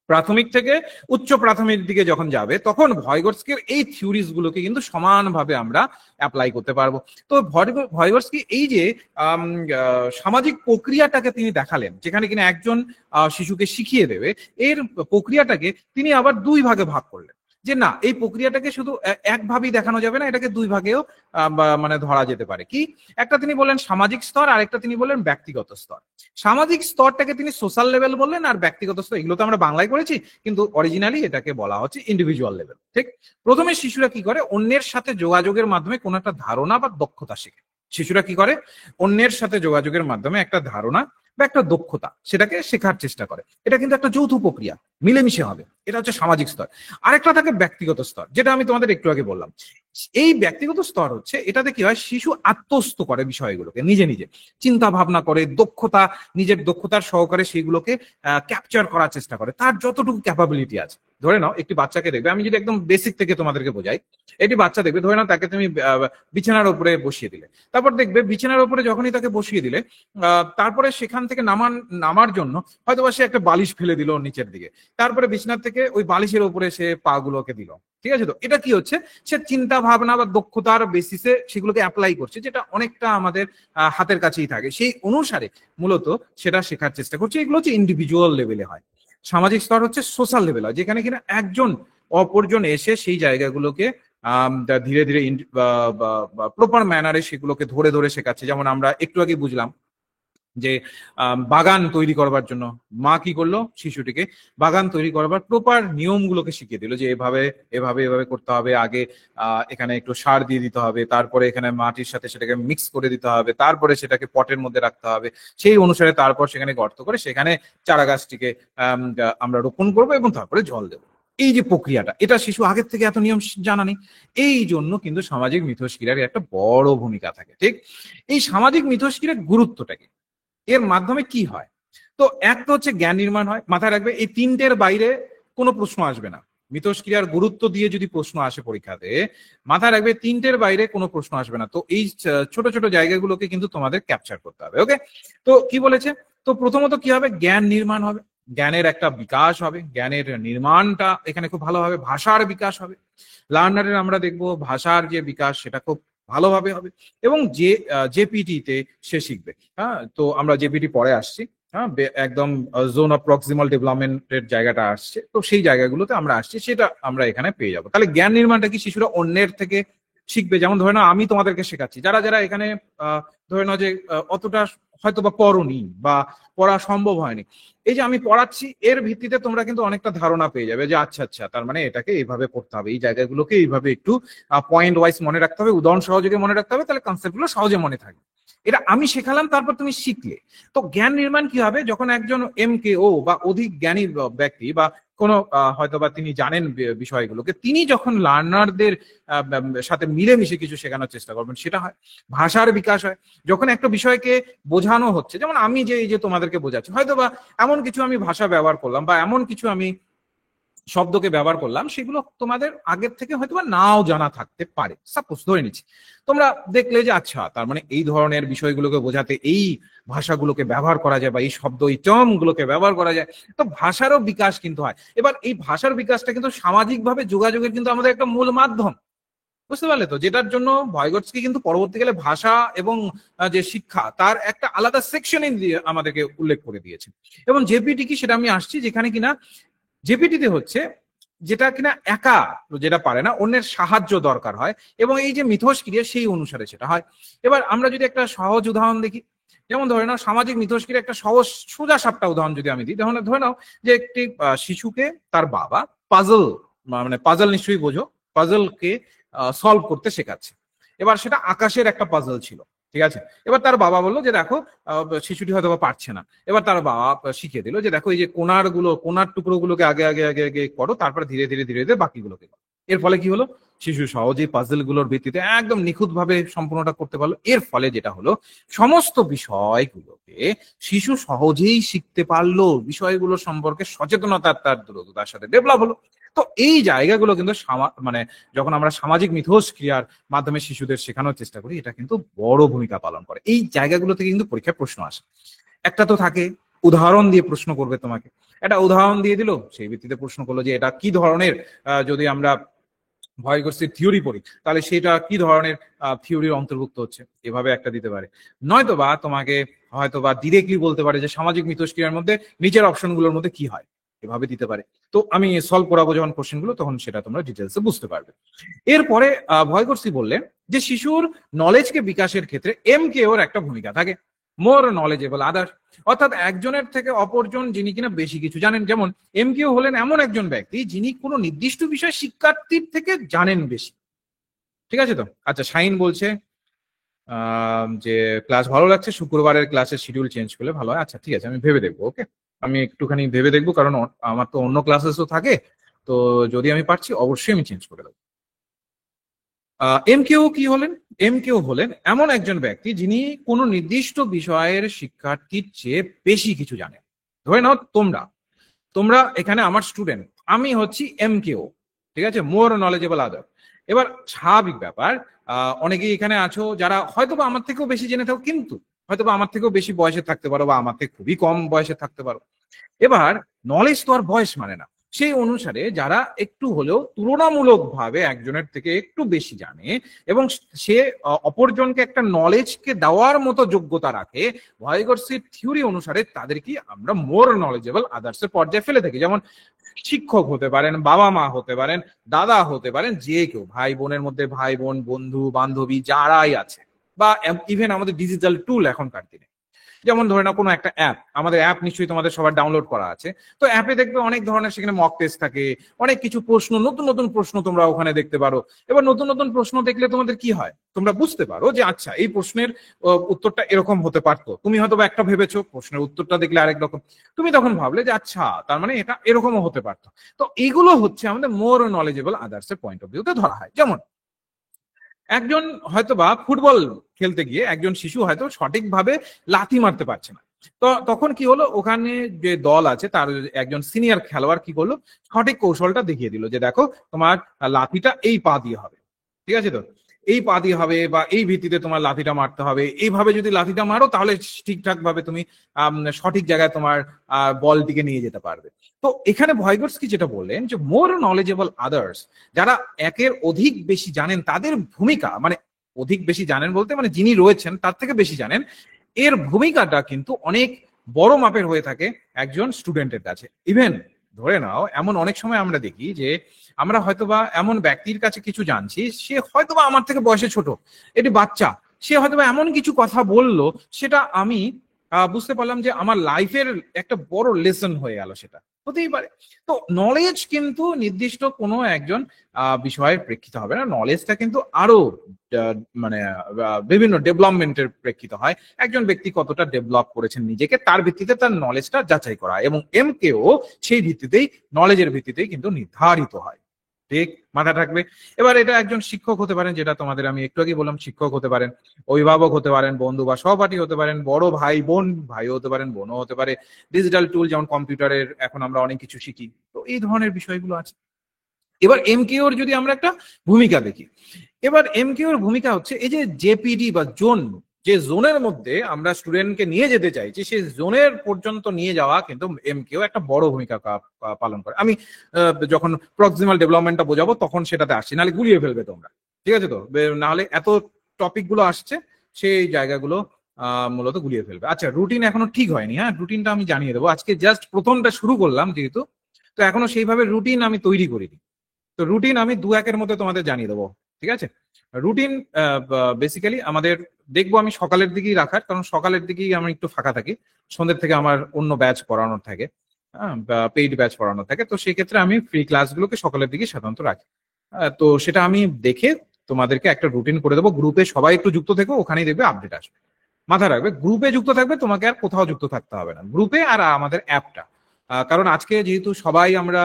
S1: প্রাথমিক থেকে উচ্চ প্রাথমিক দিকে যখন যাবে তখন ভয়গটস্কির এই থিওরিজ গুলোকে কিন্তু সমানভাবে আমরা অ্যাপ্লাই করতে পারবো। তো ভয়গটস্কি এই যে সামাজিক প্রক্রিয়াটাকে তিনি দেখালেন, যেখানে কিনা একজন শিশুকে শিখিয়ে দেবে, এর প্রক্রিয়াটাকে তিনি আবার দুই ভাগে ভাগ করলেন। যে না, এই প্রক্রিয়াটাকে শুধু একভাবেই দেখানো যাবে না, এটাকে দুই ভাগেও মানে ধরা যেতে পারে। কি একটা তিনি বললেন সামাজিক স্তর, আর একটা তিনি বললেন ব্যক্তিগত স্তর। সামাজিক স্তরটাকে তিনি সোশ্যাল লেভেল বললেন, আর ব্যক্তিগত স্তর, এগুলো তো আমরা বাংলায় করেছি, কিন্তু অরিজিনালি এটাকে বলা হচ্ছে ইন্ডিভিজুয়াল লেভেল। ঠিক, প্রথমে শিশুরা কি করে, অন্যের সাথে যোগাযোগের মাধ্যমে কোনো একটা ধারণা বা দক্ষতা শেখে। শিশুরা কি করে, অন্যের সাথে যোগাযোগের মাধ্যমে একটা ধারণা বা একটা দক্ষতা সেটাকে শেখার চেষ্টা করে। এটা কিন্তু একটা যৌথ প্রক্রিয়া, মিলেমিশে হবে। এটা হচ্ছে সামাজিক স্তর। আরেকটা থাকে ব্যক্তিগত স্তর, যেটা আমি তোমাদের একটু আগে বললাম। এই ব্যক্তিগত স্তর হচ্ছে, এটাতে কি হয়, শিশু আত্মস্থ করে বিষয়গুলোকে, নিজে নিজে চিন্তা ভাবনা করে, দক্ষতা, নিজের দক্ষতার সহকারে সেগুলোকে ক্যাপচার করার চেষ্টা করে, তার যতটুকু ক্যাপাবিলিটি আছে। ধরে নাও একটি বাচ্চাকে দেখবে, আমি যদি একদম বেসিক থেকে তোমাদেরকে বোঝাই, একটি বাচ্চা দেখবে, ধরে নাও তাকে তুমি বিছানার উপরে বসিয়ে দিলে, তারপর দেখবে বিছানার উপরে যখনই তাকে বসিয়ে দিলে, তারপরে সেখান থেকে নামার জন্য হয়তোবা সে একটা বালিশ ফেলে দিল নিচের দিকে, তারপরে বিছানার থেকে ওই বালিশের উপরে সে পা গুলোকে দিল। ঠিক আছে, তো এটা কি হচ্ছে, সে চিন্তা ভাবনা বা দক্ষতার বেসিসে সেগুলোকে অ্যাপ্লাই করছে, যেটা অনেকটা আমাদের হাতের কাছেই থাকে, সেই অনুসারে মূলত সেটা শেখার চেষ্টা করছে। এগুলো হচ্ছে ইন্ডিভিজুয়াল লেভেলে হয়। সামাজিক স্তর হচ্ছে সোশ্যাল লেভেল হয়, যেখানে কিনা একজন অপরজন এসে সেই জায়গাগুলোকে ধীরে ধীরে প্রপার ম্যানারে সেগুলোকে ধরে ধরে শেখাচ্ছে। যেমন আমরা একটু আগে বুঝলাম যে বাগান তৈরি করবার জন্য মা কি করলো, শিশুটিকে বাগান তৈরি করবার প্রপার নিয়মগুলোকে শিখিয়ে দিল, যে এভাবে এভাবে এভাবে করতে হবে, আগে এখানে একটু সার দিয়ে দিতে হবে, তারপরে এখানে মাটির সাথে সেটাকে মিক্স করে দিতে হবে, তারপরে সেটাকে পটের মধ্যে রাখতে হবে, সেই অনুসারে তারপর সেখানে গর্ত করে সেখানে চারা গাছটিকে আমরা রোপণ করবো এবং তারপরে জল দেবো। এই যে প্রক্রিয়াটা, এটা শিশু আগের থেকে এত নিয়ম জানা নেই। এই জন্য কিন্তু সামাজিক মিথস্ক্রিয়ার একটা বড় ভূমিকা থাকে। ঠিক, এই সামাজিক মিথস্ক্রিয়ার গুরুত্বটা কি, এর মাধ্যমে কি হয়? তো এক তো হচ্ছে জ্ঞান নির্মাণ হয়। মাথায় রাখবে, এই তিনটের বাইরে কোনো প্রশ্ন আসবে না। মিথস্ক্রিয়ার গুরুত্ব দিয়ে যদি প্রশ্ন আসে পরীক্ষাতে, মাথায় রাখবে তিনটের বাইরে কোনো প্রশ্ন আসবে না। তো এই ছোট ছোট জায়গাগুলোকে কিন্তু তোমাদের ক্যাপচার করতে হবে। ওকে, তো কি বলেছে, তো প্রথমত কি হবে, জ্ঞান নির্মাণ হবে, জ্ঞানের একটা বিকাশ হবে, জ্ঞানের নির্মাণটা এখানে খুব ভালো হবে, ভাষার বিকাশ হবে। লার্নারের আমরা দেখবো ভাষার যে বিকাশ সেটা খুব ভালোভাবে হবে, এবং যে জেপিটিতে সে শিখবে। হ্যাঁ, তো আমরা জেপিটি পরে আসছি। হ্যাঁ, একদম জোন অফ প্রক্সিমাল ডেভেলপমেন্টের জায়গাটা আসছে, তো সেই জায়গাগুলোতে আমরা আসছি, সেটা আমরা এখানে পেয়ে যাবো। তাহলে জ্ঞান নির্মাণটা কি, শিশুরা অন্যের থেকে শিখবে। যেমন ধরে নাও আমি তোমাদেরকে শেখাচ্ছি, যারা যারা এখানে ধরে নাও যে অতটা হয়তো বা পড়নি বা পড়া সম্ভব হয়নি, এই যে আমি পড়াচ্ছি এর ভিত্তিতে তোমরা কিন্তু অনেকটা ধারণা পেয়ে যাবে যে আচ্ছা আচ্ছা, তার মানে এটাকে এইভাবে পড়তে হবে, এই জায়গাগুলোকে এইভাবে একটু পয়েন্ট ওয়াইজ মনে রাখতে হবে, উদাহরণ সহযোগে মনে রাখতে হবে, তাহলে কনসেপ্ট গুলো সহজে মনে থাকবে। এটা আমি শেখালাম, তারপর তুমি শিখলে। তো জ্ঞান নির্মাণ কি হবে, যখন একজন MKO বা অধিক জ্ঞানী ব্যক্তি বা কোনো হয়তোবা তিনি জানেন বিষয়গুলোকে, তিনি যখন লার্নারদের সাথে মিলেমিশে কিছু শেখানোর চেষ্টা করবেন, সেটা হয়। ভাষার বিকাশ হয়, যখন একটা বিষয়কে বোঝানো হচ্ছে, যেমন আমি যে এই যে তোমাদেরকে বোঝাচ্ছি, হয়তোবা এমন কিছু আমি ভাষা ব্যবহার করলাম বা এমন কিছু আমি শব্দকে ব্যবহার করলাম, সেগুলো তোমাদের আগের থেকে হয়তো নাও জানা থাকতে পারে। সাপোজ ধরে নিচ্ছি, তোমরা দেখলে যে আচ্ছা, তার মানে এই ধরনের বিষয়গুলোকে বোঝাতে এই ভাষাগুলোকে ব্যবহার করা যায়, বা এই শব্দ, এই টার্ম গুলোকে ব্যবহার করা যায়। তো ভাষারও বিকাশ কিন্তু হয়। এবার এই ভাষার বিকাশটা কিন্তু সামাজিকভাবে যোগাযোগের কিন্তু আমাদের একটা মূল মাধ্যম। বুঝতে পারলে তো, যেটার জন্য ভয়গটস্কি কিন্তু পরবর্তীকালে ভাষা এবং যে শিক্ষা তার একটা আলাদা সেকশনে দিয়ে আমাদেরকে উল্লেখ করে দিয়েছে। এবং জেপিটি কি, সেটা আমি আসছি, যেখানে কিনা জেপিটিতে হচ্ছে যেটা কিনা একা যেটা পারে না, অন্যের সাহায্য দরকার হয়, এবং এই যে মিথস্ক্রিয়া সেই অনুসারে সেটা হয়। এবার আমরা যদি একটা সহজ উদাহরণ দেখি, যেমন ধরে নাও সামাজিক মিথস্ক্রিয়া একটা সহজ সোজা সাপটা উদাহরণ যদি আমি দিই, তাহলে ধরে নাও যে একটি শিশুকে তার বাবা পাজল, মানে পাজল নিশ্চয়ই বোঝো, পাজলকে সলভ করতে শেখাচ্ছে। এবার সেটা আকাশের একটা পাজল ছিল, ঠিক আছে। এবার তার বাবা বললো যে দেখো, শিশুটি হয়তো পারছে না। এবার তার বাবা শিখিয়ে দিল যে দেখো, এই যে কোনার টুকরো গুলোকে আগে আগে আগে আগে করো, তারপরে ধীরে ধীরে ধীরে ধীরে বাকিগুলোকে করো। এর ফলে কি হলো, শিশু সহজেই পাজল গুলোর ভিত্তিতে একদম নিখুঁত ভাবে সম্পূর্ণটা করতে পারলো। এর ফলে যেটা হলো, সমস্ত বিষয়গুলোকে শিশু সহজেই শিখতে পারলো, বিষয়গুলো সম্পর্কে সচেতনতা তার দ্রুততার সাথে ডেভেলপ হলো। তো এই জায়গাগুলো কিন্তু মানে যখন আমরা সামাজিক মিথস্ক্রিয়ার মাধ্যমে শিশুদের শেখানোর চেষ্টা করি, এটা কিন্তু বড় ভূমিকা পালন করে। এই জায়গাগুলো থেকে কিন্তু পরীক্ষায় প্রশ্ন আসে। একটা তো থাকে উদাহরণ দিয়ে প্রশ্ন করবে তোমাকে, একটা উদাহরণ দিয়ে দিল, সেই ভিত্তিতে প্রশ্ন করলো যে এটা কি ধরনের, যদি আমরা ভয়গ্রস্তের থিওরি পড়ি তাহলে সেটা কি ধরনের থিওরির অন্তর্ভুক্ত হচ্ছে, এভাবে একটা দিতে পারে। নয়তো বা তোমাকে হয়তো বা ডিরেক্টলি বলতে পারে যে সামাজিক মিথস্ক্রিয়ার মধ্যে নিচের অপশনগুলোর মধ্যে কি হয়, এভাবে দিতে পারে। তো আমি সলভ করাবো যখন কোশ্চেনগুলো, তখন সেটা তোমরা ডিটেলসে বুঝতে পারবে। এরপরে ভয়গ্রস্তি বললেন যে শিশুর নলেজকে বিকাশের ক্ষেত্রে এমকে ওর একটা ভূমিকা থাকে, মোর নলেজেবল আদার, অর্থাৎ একজনের থেকে অপরজন যিনি কিনা বেশি কিছু জানেন। যেমন এমকিউ হলেন এমন একজন ব্যক্তি যিনি কোনো নির্দিষ্ট বিষয় শিক্ষার্থীর থেকে জানেন বেশি। ঠিক আছে তো? আচ্ছা, শাইন বলছে যে ক্লাস ভালো লাগছে, শুক্রবারের ক্লাসের শিডিউল চেঞ্জ করলে ভালো হয়। আচ্ছা ঠিক আছে, আমি ভেবে দেখবো। ওকে, আমি একটুখানি ভেবে দেখবো, কারণ আমার তো অন্য ক্লাসেসও থাকে, তো যদি আমি পারছি অবশ্যই আমি চেঞ্জ করে দেবো। এমকিউ কি হলেন? এমকিউ হলেন এমন একজন ব্যক্তি যিনি কোনো নির্দিষ্ট বিষয়ের শিক্ষার্থীর চেয়ে বেশি কিছু জানেন। ধরে নাও তোমরা তোমরা এখানে আমার স্টুডেন্ট, আমি হচ্ছি এমকিউ, ঠিক আছে, মোর নলেজেবল আদার। এবার স্বাভাবিক ব্যাপার, অনেকেই এখানে আছো যারা হয়তোবা আমার থেকেও বেশি জেনে থাকো, কিন্তু হয়তোবা আমার থেকেও বেশি বয়সে থাকতে পারো, বা আমার থেকে খুবই কম বয়সে থাকতে পারো। এবার নলেজ তো আর বয়স মানে না, সেই অনুসারে যারা একটু হলেও তুলনামূলকভাবে একজনের থেকে একটু বেশি জানে এবং সে অপরজনকে একটা নলেজকে দেওয়ার মতো যোগ্যতা রাখে, ভয়গর্সির থিওরি অনুসারে তাদেরকে আমরা মোর নলেজেবল আদার্স এর পর্যায়ে ফেলে থাকি। যেমন শিক্ষক হতে পারেন, বাবা মা হতে পারেন, দাদা হতে পারেন, যে কেউ, ভাই বোনের মধ্যে ভাই বোন, বন্ধু বান্ধবী যারাই আছে, বা ইভেন আমাদের ডিজিটাল টুল এখনকার দিনে, যেমন ধরে নাও কোনো একটা অ্যাপ, আমাদের অ্যাপ নিশ্চয়ই তোমাদের সবার ডাউনলোড করা আছে। তো অ্যাপে দেখবে অনেক ধরনের সেখানে মক টেস্ট থাকে, অনেক কিছু প্রশ্ন, নতুন নতুন প্রশ্ন তোমরা ওখানে দেখতে পারো। এবার নতুন নতুন প্রশ্ন দেখলে তোমাদের কি হয়, তোমরা বুঝতে পারো যে আচ্ছা এই প্রশ্নের উত্তরটা এরকম হতে পারতো। তুমি হয়তো একটা ভেবেছো, প্রশ্নের উত্তরটা দেখলে আরেক রকম, তুমি তখন ভাবলে যে আচ্ছা তার মানে এটা এরকমও হতে পারতো। তো এইগুলো হচ্ছে আমাদের মোর নলেজেবল আদার্স এর পয়েন্ট অফ ভিউতে ধরা হয়। যেমন একজন হয়তোবা ফুটবল খেলতে গিয়ে একজন শিশু হয়তো সঠিকভাবে লাথি মারতে পারছে না, তো তখন কি হলো, ওখানে যে দল আছে তার একজন সিনিয়র খেলোয়াড় কি করলো, সঠিক কৌশলটা দেখিয়ে দিল যে দেখো তোমার লাথিটা এই পা দিয়ে হবে, ঠিক আছে তো, এই পা দিয়ে হবে, বা এই ভিত্তিতে তোমার লাথিটা মারতে হবে, এইভাবে যদি লাথিটা মারো তাহলে ঠিকঠাক ভাবে তুমি সঠিক জায়গায় তোমার বলটিকে নিয়ে যেতে পারবে। তো এখানে ভয়গর্সকি যেটা বললেন যে মোর নলেজেবল আদার্স, যারা একের অধিক বেশি জানেন, তাদের ভূমিকা মানে অধিক বেশি জানেন বলতে মানে যিনি রয়েছেন তার থেকে বেশি জানেন, এর ভূমিকাটা কিন্তু অনেক বড় মাপের হয়ে থাকে একজন স্টুডেন্টের কাছে। ইভেন ধরে নাও এমন অনেক সময় আমরা দেখি যে আমরা হয়তোবা এমন ব্যক্তির কাছে কিছু জানছি, সে হয়তোবা আমার থেকে বয়সে ছোট, এটি বাচ্চা, সে হয়তোবা এমন কিছু কথা বললো, সেটা আমি বুঝতে পারলাম যে আমার লাইফের একটা বড় লেসন হয়ে গেল, সেটা হতেই পারে। তো নলেজ কিন্তু নির্দিষ্ট কোনো একজন বিষয়ের প্রেক্ষিতে হবে না, নলেজটা কিন্তু আরো মানে বিভিন্ন ডেভেলপমেন্টের প্রেক্ষিতে হয়। একজন ব্যক্তি কতটা ডেভেলপ করেছেন নিজেকে, তার ভিত্তিতে তার নলেজটা যাচাই করা হয়, এবং এমকেও সেই ভিত্তিতেই, নলেজের ভিত্তিতেই কিন্তু নির্ধারিত হয়। ঠিক, মাথা থাকবে। এবার এটা একজন শিক্ষক হতে পারেন, যেটা তোমাদের আমি একটু আগে বললাম, শিক্ষক হতে পারেন, অভিভাবক হতে পারেন, বন্ধু বা সহপাঠী হতে পারেন, বড় ভাই বোন, ভাইও হতে পারেন, বোনও হতে পারে, ডিজিটাল টুল যেমন কম্পিউটারের এখন আমরা অনেক কিছু শিখি, তো এই ধরনের বিষয়গুলো আছে। এবার এমকিউর যদি আমরা একটা ভূমিকা দেখি, এবার এমকিউর ভূমিকা হচ্ছে এই যে জেপিডি বা জোন, যে জোনের মধ্যে আমরা স্টুডেন্টকে নিয়ে যেতে চাইছি, সেই জোনের পর্যন্ত নিয়ে যাওয়া কিন্তু এমকিউ একটা বড় ভূমিকা পালন করে। আমি যখন প্রক্সিমাল ডেভেলপমেন্টটা বোঝাবো তখন সেটাতে আসছি, নাহলে গুলিয়ে ফেলবে তোমরা, ঠিক আছে তো, নাহলে এত টপিক গুলো আসছে, সেই জায়গাগুলো মূলত গুলিয়ে ফেলবে। আচ্ছা, রুটিন এখনো ঠিক হয়নি, হ্যাঁ রুটিনটা আমি জানিয়ে দেবো, আজকে জাস্ট প্রথমটা শুরু করলাম যেহেতু, তো এখনো সেইভাবে রুটিন আমি তৈরি করিনি। তো রুটিন আমি 2-1-এর মধ্যে তোমাদের জানিয়ে দেবো, ঠিক আছে। রুটিন বেসিক্যালি আমাদের দেখবো আমি সকালের দিকেই রাখার, কারণ সকালের দিকেই আমি একটু ফাঁকা থাকি, সন্ধ্যের থেকে আমার অন্য ব্যাচ পড়ানোর থাকে, পেইড ব্যাচ পড়ানোর থাকে, তো সেই ক্ষেত্রে আমি ফ্রি ক্লাসগুলোকে সকালের দিকে সাধারণত রাখি। তো সেটা আমি দেখে তোমাদেরকে একটা রুটিন করে দেবো, গ্রুপে সবাই একটু যুক্ত থেকো, ওখানেই দেখবে আপডেট আসবে। মাথায় রাখবে, গ্রুপে যুক্ত থাকবে, তোমাকে আর কোথাও যুক্ত থাকতে হবে না, গ্রুপে আর আমাদের অ্যাপটা। কারণ আজকে যেহেতু সবাই আমরা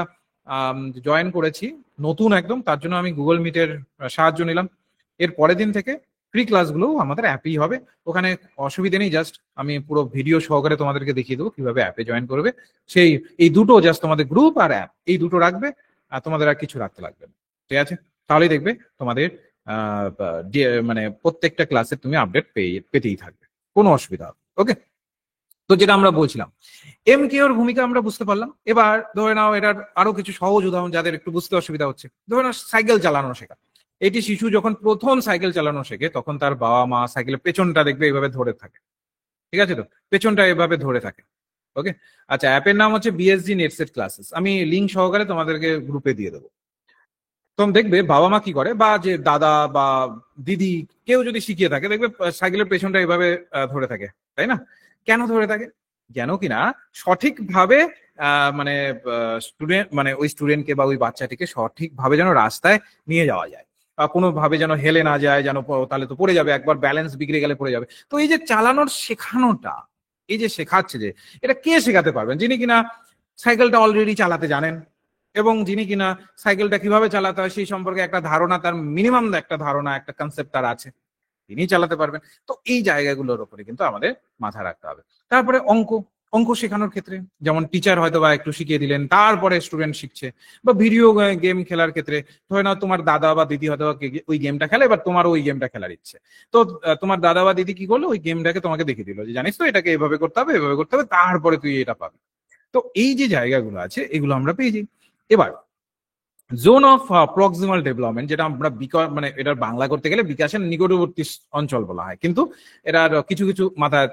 S1: জয়েন করেছি নতুন একদম, তার জন্য আমি গুগল মিটের সাহায্য নিলাম। এর পরের দিন থেকে ফ্রি ক্লাসগুলো আমাদের অ্যাপেই হবে, ওখানে অসুবিধা নেই, জাস্ট আমি পুরো ভিডিও সহকারে তোমাদেরকে দেখিয়ে দেবো কিভাবে অ্যাপে জয়েন করবে। সেই এই দুটো জাস্ট তোমাদের গ্রুপ আর অ্যাপ, এই দুটো রাখবে, আর তোমাদের আর কিছু রাখতে লাগবে না, ঠিক আছে। তাহলেই দেখবে তোমাদের মানে প্রত্যেকটা ক্লাসে তুমি আপডেট পেতেই থাকবে, কোনো অসুবিধা হবে। ওকে। তো যেটা আমরা বলছিলাম, এমকেওর ভূমিকা আমরা বুঝতে পারলাম। এবার ধরে নাও এটার আরো কিছু সহজ উদাহরণ যাদের একটু বুঝতে অসুবিধা হচ্ছে, ধরে নাও সাইকেল চালানো শেখা। এটি শিশু যখন প্রথম সাইকেল চালানো শেখে তখন তার বাবা মা সাইকেলের পেছনটা দেখবে এইভাবে ধরে থাকে, ঠিক আছে? তো পেছনটা এভাবে ধরে থাকে। ওকে, আচ্ছা, অ্যাপের নাম হচ্ছে বিএসজি নেটসেট ক্লাসেস, আমি লিঙ্ক সহকারে তোমাদেরকে গ্রুপে দিয়ে দেবো। তখন দেখবে বাবা মা কি করে, বা যে দাদা বা দিদি কেউ যদি শিখিয়ে থাকে, দেখবে সাইকেলের পেছনটা এভাবে ধরে থাকে, তাই না? কেন ধরে থাকে? যেন কিনা সঠিকভাবে মানে স্টুডেন্ট, মানে ওই স্টুডেন্টকে বা ওই বাচ্চাটিকে সঠিকভাবে যেন রাস্তায় নিয়ে যাওয়া যায়, বা কোনোভাবে যেন হেলে না যায়, যেন তাহলে তো পড়ে যাবে, একবার ব্যালেন্স বিগড়ে গেলে পড়ে যাবে। তো এই যে চালানোর শেখানোটা, এই যে শেখাচ্ছে, যে এটা কে শেখাতে পারবেন? যিনি কিনা সাইকেলটা অলরেডি চালাতে জানেন, এবং যিনি কিনা সাইকেলটা কিভাবে চালাতে হয় সেই সম্পর্কে একটা ধারণা, তার মিনিমাম একটা ধারণা, একটা কনসেপ্ট তার আছে, তিনি চালাতে পারবেন। তো এই জায়গাগুলোর উপরে কিন্তু আমাদের মাথা রাখতে হবে। তারপরে অঙ্ক, অঙ্ক শেখানোর ক্ষেত্রে যেমন টিচার হয়তো বা একটু শিখিয়ে দিলেন, তারপরে স্টুডেন্ট শিখছে। বা ভিডিও গেম খেলার ক্ষেত্রে ধরে নাও তোমার দাদা বা দিদি হয়তো ওই গেমটা খেলে, এবার তোমারও ওই গেমটা খেলার ইচ্ছে। তো তোমার দাদা বা দিদি কি করলো, ওই গেমটাকে তোমাকে দেখিয়ে দিল, যে জানিস তো এটাকে এভাবে করতে হবে, এভাবে করতে হবে, তারপরে তুই এটা পাবি। তো এই যে জায়গাগুলো আছে এগুলো আমরা পেয়ে যাই। এবার জোন অফ প্রক্সিমাল ডেভেলপমেন্ট, যেটা আমরা মানে এটার বাংলা করতে গেলে বিকাশের নিকটবর্তী অঞ্চল বলা হয়, কিন্তু এটার কিছু কিছু মাথায়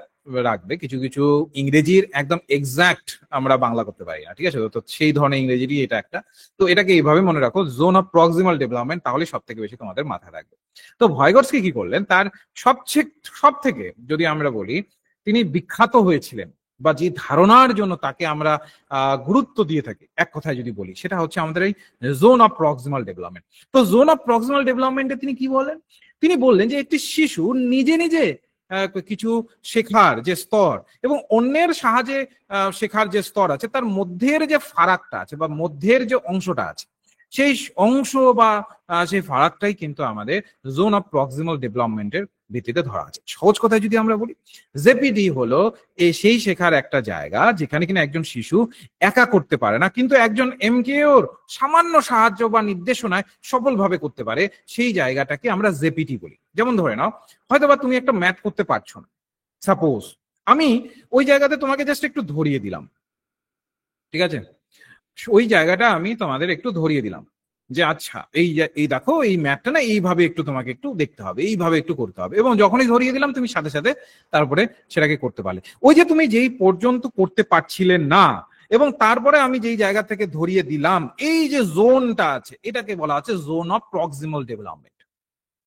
S1: রাখবে, কিছু কিছু ইংরেজির একদম এক্সাক্ট আমরা বাংলা করতে পারি না, ঠিক আছে? তো সেই ধরনের ইংরেজিরই এটা একটা। তো এটাকে এইভাবে মনে রাখো, জোন অফ প্রক্সিমাল ডেভেলপমেন্ট, তাহলে সব থেকে বেশি তোমাদের মাথায় রাখবে। তো ভয়গটসকি কি করলেন, তার সব থেকে যদি আমরা বলি তিনি বিখ্যাত হয়েছিলেন, বা যে ধারণার জন্য তাকে আমরা গুরুত্ব দিয়ে থাকি, এক কথায় যদি বলি, সেটা হচ্ছে আমাদের এই জোন অফ প্রক্সিমাল ডেভেলপমেন্ট। তো জোন অফ প্রক্সিমাল ডেভেলপমেন্টে তিনি কি বলেন? তিনি বললেন যে একটি শিশু নিজে নিজে কিছু শেখার যে স্তর এবং অন্যের সাহায্যে শেখার যে স্তর আছে, তার মধ্যের যে ফারাকটা আছে বা মধ্যের যে অংশটা আছে, সেই অংশ বা সেই ফারাকটাই কিন্তু আমাদের জোন অফ প্রক্সিমাল ডেভেলপমেন্টের ভিত্তিতে ধরা আছে। সহজ কথায় যদি আমরা বলি, জেপিডি হলো সেই শেখার একটা জায়গা যেখানে কিনা একজন শিশু একা করতে পারে না, কিন্তু একজন এমকেওর সামান্য সাহায্য বা নির্দেশনায় সফলভাবে করতে পারে, সেই জায়গাটাকে আমরা জেপিটি বলি। যেমন ধরে নাও, হয়তোবা তুমি একটা ম্যাথ করতে পারছো না, সাপোজ আমি ওই জায়গাতে তোমাকে জাস্ট একটু ধরিয়ে দিলাম, ঠিক আছে? ওই জায়গাটা আমি তোমাদের একটু ধরিয়ে দিলাম, যে আচ্ছা এই দেখো এই ম্যাপটা না এইভাবে একটু তোমাকে একটু দেখতে হবে, এইভাবে একটু করতে হবে, এবং যখনই ধরিয়ে দিলাম তুমি সাথে সাথে তারপরে সেটাকে করতে পারলে। ওই যে তুমি যেই পর্যন্ত করতে পারছিলে না, এবং তারপরে আমি যেই জায়গা থেকে ধরিয়ে দিলাম, এই যে জোনটা আছে, এটাকে বলা হচ্ছে জোন অফ প্রক্সিমাল ডেভেলপমেন্ট।